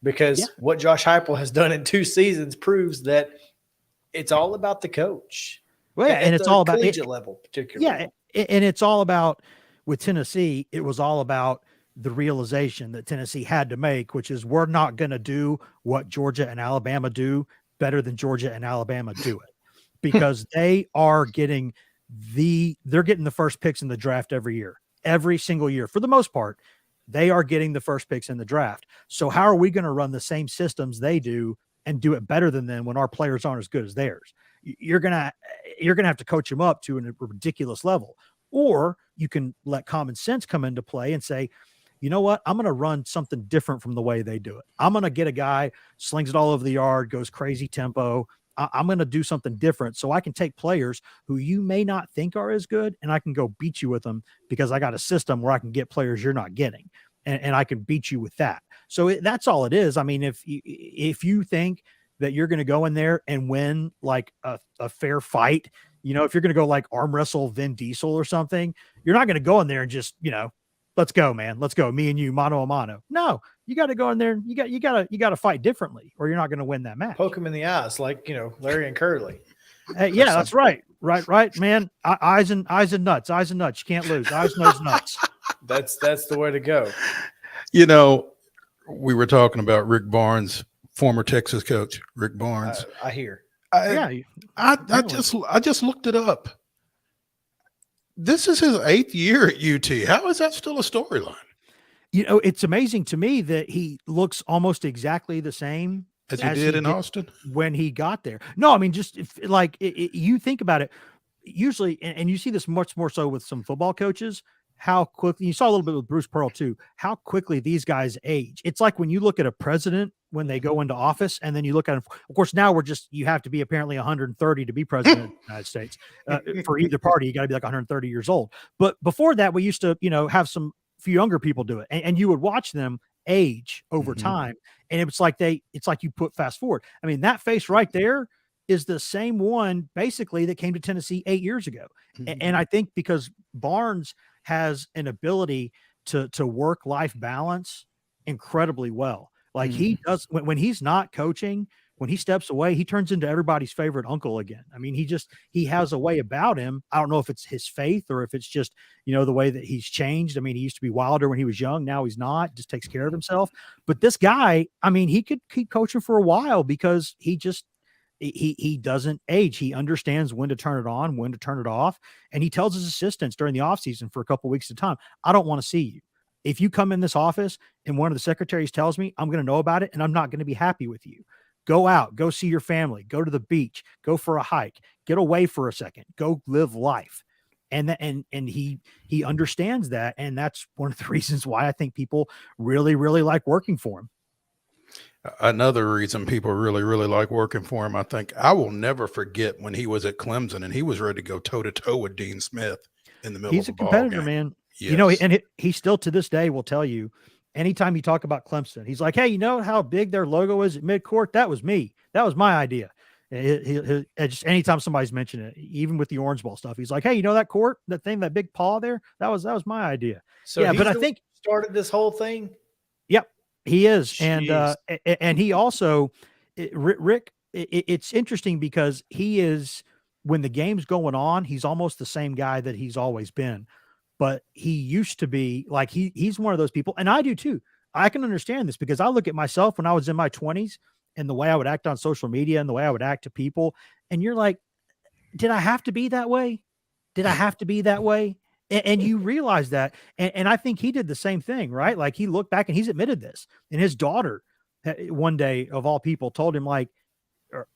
because what Josh Heupel has done in 2 seasons proves that it's all about the coach. Well, and it's all about collegiate level, particularly. Yeah, and it's all about with Tennessee, it was all about the realization that Tennessee had to make, which is we're not going to do what Georgia and Alabama do better than Georgia and Alabama do it, because they are getting they're getting the first picks in the draft every single year. For the most part, they are getting the first picks in the draft. So how are we going to run the same systems they do and do it better than them when our players aren't as good as theirs? You're going to have to coach them up to a ridiculous level, or you can let common sense come into play and say, you know what? I'm going to run something different from the way they do it. I'm going to get a guy, slings it all over the yard, goes crazy tempo. I'm going to do something different so I can take players who you may not think are as good, and I can go beat you with them because I got a system where I can get players you're not getting, and I can beat you with that. So that's all it is. I mean, if you think that you're going to go in there and win like a fair fight, if you're going to go like arm wrestle Vin Diesel or something, you're not going to go in there and just, let's go, man. Let's go. Me and you, mano a mano. No, you got to go in there. You got to fight differently, or you're not going to win that match. Poke him in the eyes, like Larry and Curly. Yeah, that's right. Right, man. Eyes and nuts. Eyes and nuts. You can't lose. Eyes, nose, nuts. That's the way to go. We were talking about Rick Barnes, former Texas coach, Rick Barnes. I hear. I just looked it up. This is his 8th year at UT. How is that still a storyline? It's amazing to me that he looks almost exactly the same as he did in Austin when he got there. No, I mean, just you think about it, usually, and you see this much more so with some football coaches, how quickly, you saw a little bit with Bruce Pearl too, how quickly these guys age. It's like when you look at a president when they go into office, and then you look at him. Of course, now you have to be apparently 130 to be president of the United States. For either party, you got to be like 130 years old. But before that, we used to, have some few younger people do it, and you would watch them age over time, and it's like you put fast forward. I mean, that face right there is the same one basically that came to Tennessee 8 years ago. And I think because Barnes has an ability to work-life balance incredibly well. Like he does when he's not coaching, when he steps away, he turns into everybody's favorite uncle again. I mean, he has a way about him. I don't know if it's his faith or if it's just, the way that he's changed. I mean, he used to be wilder when he was young. Now he's not, just takes care of himself. But this guy, I mean, he could keep coaching for a while because he doesn't age. He understands when to turn it on, when to turn it off. And he tells his assistants during the offseason for a couple of weeks at a time, I don't want to see you. If you come in this office and one of the secretaries tells me, I'm going to know about it and I'm not going to be happy with you. Go out, go see your family, go to the beach, go for a hike, get away for a second, go live life. And he understands that. And that's one of the reasons why I think people really, really like working for him. Another reason people really, really like working for him, I think I will never forget when he was at Clemson and he was ready to go toe to toe with Dean Smith in the middle He's of a competitor, man. Yes. And he still to this day will tell you, anytime you talk about Clemson, he's like, hey, you know how big their logo is at midcourt? That was me. That was my idea. He just anytime somebody's mentioned it, even with the Orange Bowl stuff, he's like, hey, you know that court, that thing, that big paw there? That was my idea. So yeah, but I think started this whole thing. Yep, he is. Jeez. And he also, Rick, it's interesting because he is, when the game's going on, he's almost the same guy that he's always been. But he used to be like, he's one of those people. And I do too. I can understand this because I look at myself when I was in my 20s and the way I would act on social media and the way I would act to people. And you're like, did I have to be that way? Did I have to be that way? And you realize that. And I think he did the same thing, right? Like he looked back and he's admitted this. And his daughter one day of all people told him, like,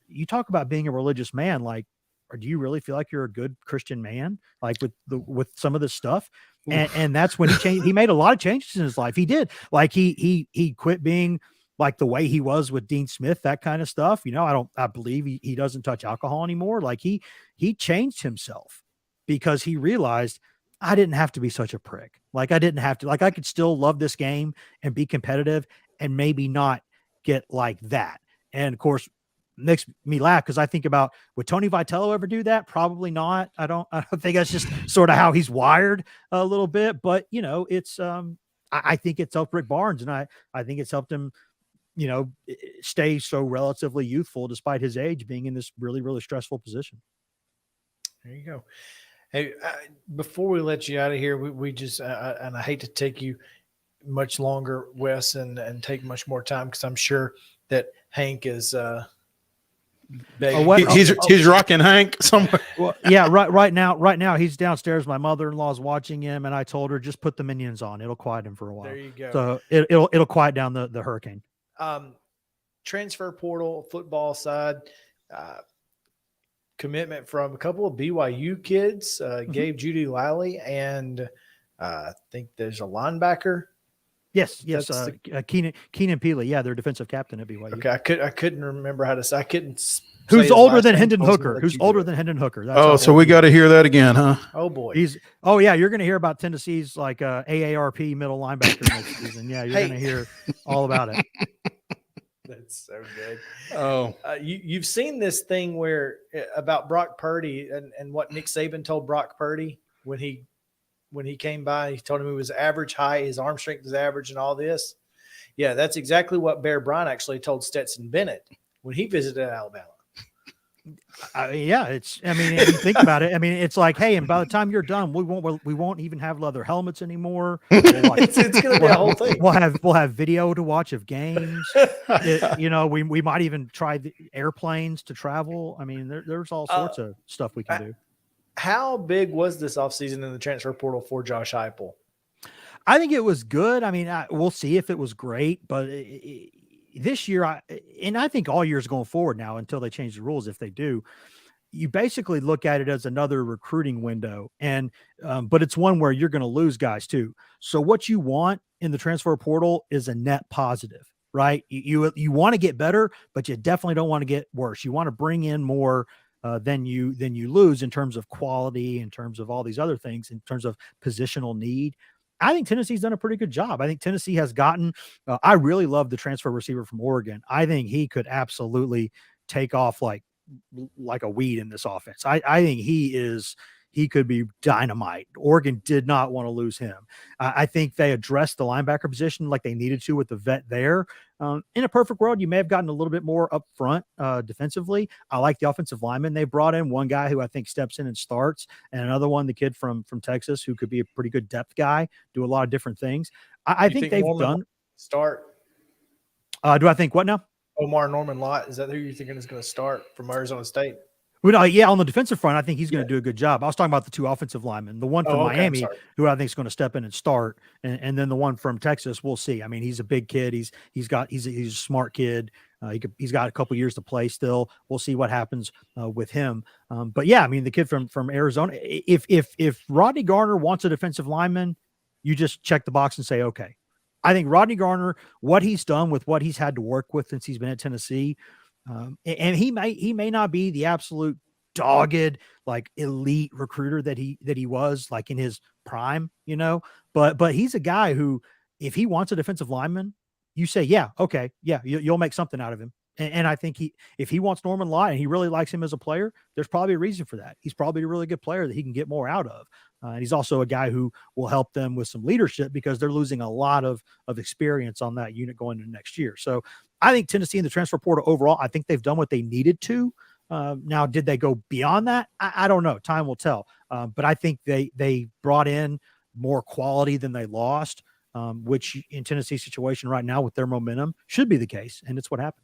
you talk about being a religious man, like, or do you really feel like you're a good Christian man? Like with some of this stuff. And that's when he changed. He made a lot of changes in his life. He did. Like he quit being like the way he was with Dean Smith, that kind of stuff. I believe he doesn't touch alcohol anymore. Like he changed himself because he realized I didn't have to be such a prick. Like I didn't have to, like I could still love this game and be competitive and maybe not get like that. And of course, makes me laugh because I think about, would Tony Vitello ever do that? Probably not. I don't think that's just sort of how he's wired a little bit, but it's I think it's helped Rick Barnes, and I think it's helped him stay so relatively youthful despite his age, being in this really, really stressful position. There you go. Hey, before we let you out of here, we just and I hate to take you much longer, Wes, and take much more time because I'm sure that Hank is begging. He's rocking Hank somewhere. Well, yeah, right now he's downstairs. My mother-in-law's watching him, and I told her just put the Minions on. It'll quiet him for a while. There you go. So it'll quiet down the hurricane. Transfer portal football side, commitment from a couple of BYU kids, Gabe Judy Lally, and I think there's a linebacker. Yes. Keenan Peely. Yeah, their defensive captain at BYU. Okay, I couldn't remember how to say. I couldn't. Who's older than Hendon Hooker? Who's older than Hendon Hooker? That's so we got to hear that again, huh? Oh boy. Yeah, you're going to hear about Tennessee's like AARP middle linebacker next season. Yeah, you're going to hear all about it. That's so good. Oh, you've seen this thing where about Brock Purdy and what Nick Saban told Brock Purdy when he came by. He told him he was average height, his arm strength was average, and all this. Yeah, that's exactly what Bear Bryant actually told Stetson Bennett when he visited Alabama. If you think about it, it's like, hey, and by the time you're done, we won't even have leather helmets anymore. It's going to be a whole thing. We'll have video to watch of games. We might even try the airplanes to travel. There's all sorts of stuff we can do. How big was this offseason in the transfer portal for Josh Heupel? I think it was good. We'll see if it was great, but this year, I think all years going forward now until they change the rules, if they do, you basically look at it as another recruiting window, and but it's one where you're going to lose guys too. So what you want in the transfer portal is a net positive, right? You want to get better, but you definitely don't want to get worse. You want to bring in more than you lose in terms of quality, in terms of all these other things, in terms of positional need. I think Tennessee's done a pretty good job. I think Tennessee has gotten I really love the transfer receiver from Oregon. I think he could absolutely take off like a weed in this offense. I think he could be dynamite. Oregon did not want to lose him. I think they addressed the linebacker position like they needed to with the vet there. In a perfect world, you may have gotten a little bit more up front defensively. I like the offensive lineman they brought in. One guy who I think steps in and starts, and another one, the kid from Texas, who could be a pretty good depth guy, do a lot of different things. I think they've done. Start. Do I think what now? Omar Norman Lott. Is that who you're thinking is going to start from Arizona State? Well, on the defensive front, I think he's going to do a good job. I was talking about the two offensive linemen, the one from Miami, who I think is going to step in and start, and then the one from Texas. We'll see. He's a big kid. He's a smart kid. He's got a couple years to play still. We'll see what happens with him. But yeah, the kid from Arizona. If Rodney Garner wants a defensive lineman, you just check the box and say okay. I think Rodney Garner, what he's done with what he's had to work with since he's been at Tennessee. And he may not be the absolute dogged, like elite recruiter that he was like in his prime, but he's a guy who, if he wants a defensive lineman, you say, yeah, okay. Yeah. You'll make something out of him. And I think if he wants Norman Lott and he really likes him as a player, there's probably a reason for that. He's probably a really good player that he can get more out of. And he's also a guy who will help them with some leadership because they're losing a lot of experience on that unit going into next year. So I think Tennessee in the transfer portal overall, I think they've done what they needed to. Now, did they go beyond that? I don't know. Time will tell. But I think they brought in more quality than they lost, which in Tennessee's situation right now with their momentum should be the case. And it's what happened.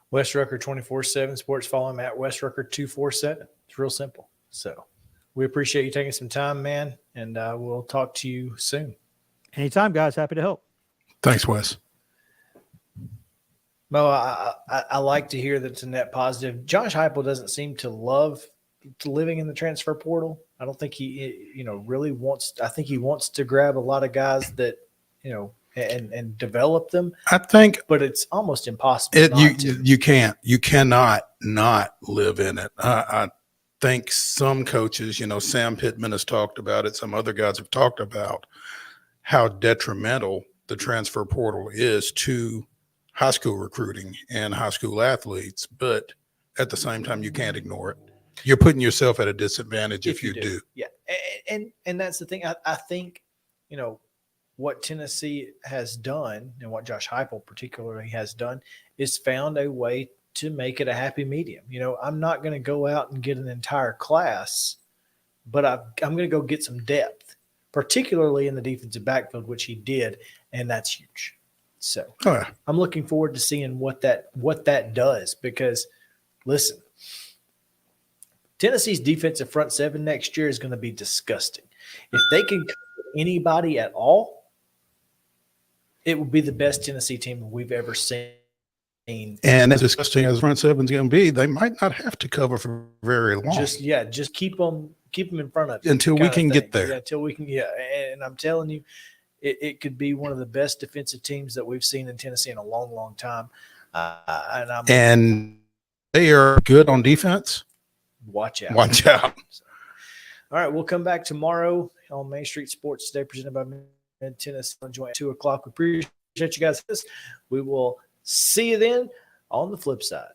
Wes Rucker 24/7 Sports. Follow him at Wes Rucker 247. It's real simple. So we appreciate you taking some time, man, and we'll talk to you soon. Anytime, guys. Happy to help. Thanks, Wes. Mo, I like to hear that it's a net positive. Josh Heupel doesn't seem to love living in the transfer portal. I don't think he, really wants. I think he wants to grab a lot of guys that, and develop them. I think, but it's almost impossible. You cannot not live in it. I think some coaches, Sam Pittman has talked about it. Some other guys have talked about how detrimental the transfer portal is to high school recruiting and high school athletes. But at the same time, you can't ignore it. You're putting yourself at a disadvantage if you do. Yeah. And that's the thing. I think, what Tennessee has done and what Josh Heupel particularly has done is found a way to make it a happy medium. I'm not going to go out and get an entire class, but I'm going to go get some depth, particularly in the defensive backfield, which he did, and that's huge. So I'm looking forward to seeing what that does because, listen, Tennessee's defensive front seven next year is going to be disgusting. If they can cover anybody at all, it will be the best Tennessee team we've ever seen. And as disgusting as front seven's going to be, they might not have to cover for very long. Just keep them in front of you until we can get there. Until we can, and I'm telling you, it could be one of the best defensive teams that we've seen in Tennessee in a long, long time. And they are good on defense. Watch out. Watch out. All right, we'll come back tomorrow on Main Street Sports Today, presented by Mid-Tennessee. Enjoy at 2 o'clock. We appreciate you guys. We will see you then on the flip side.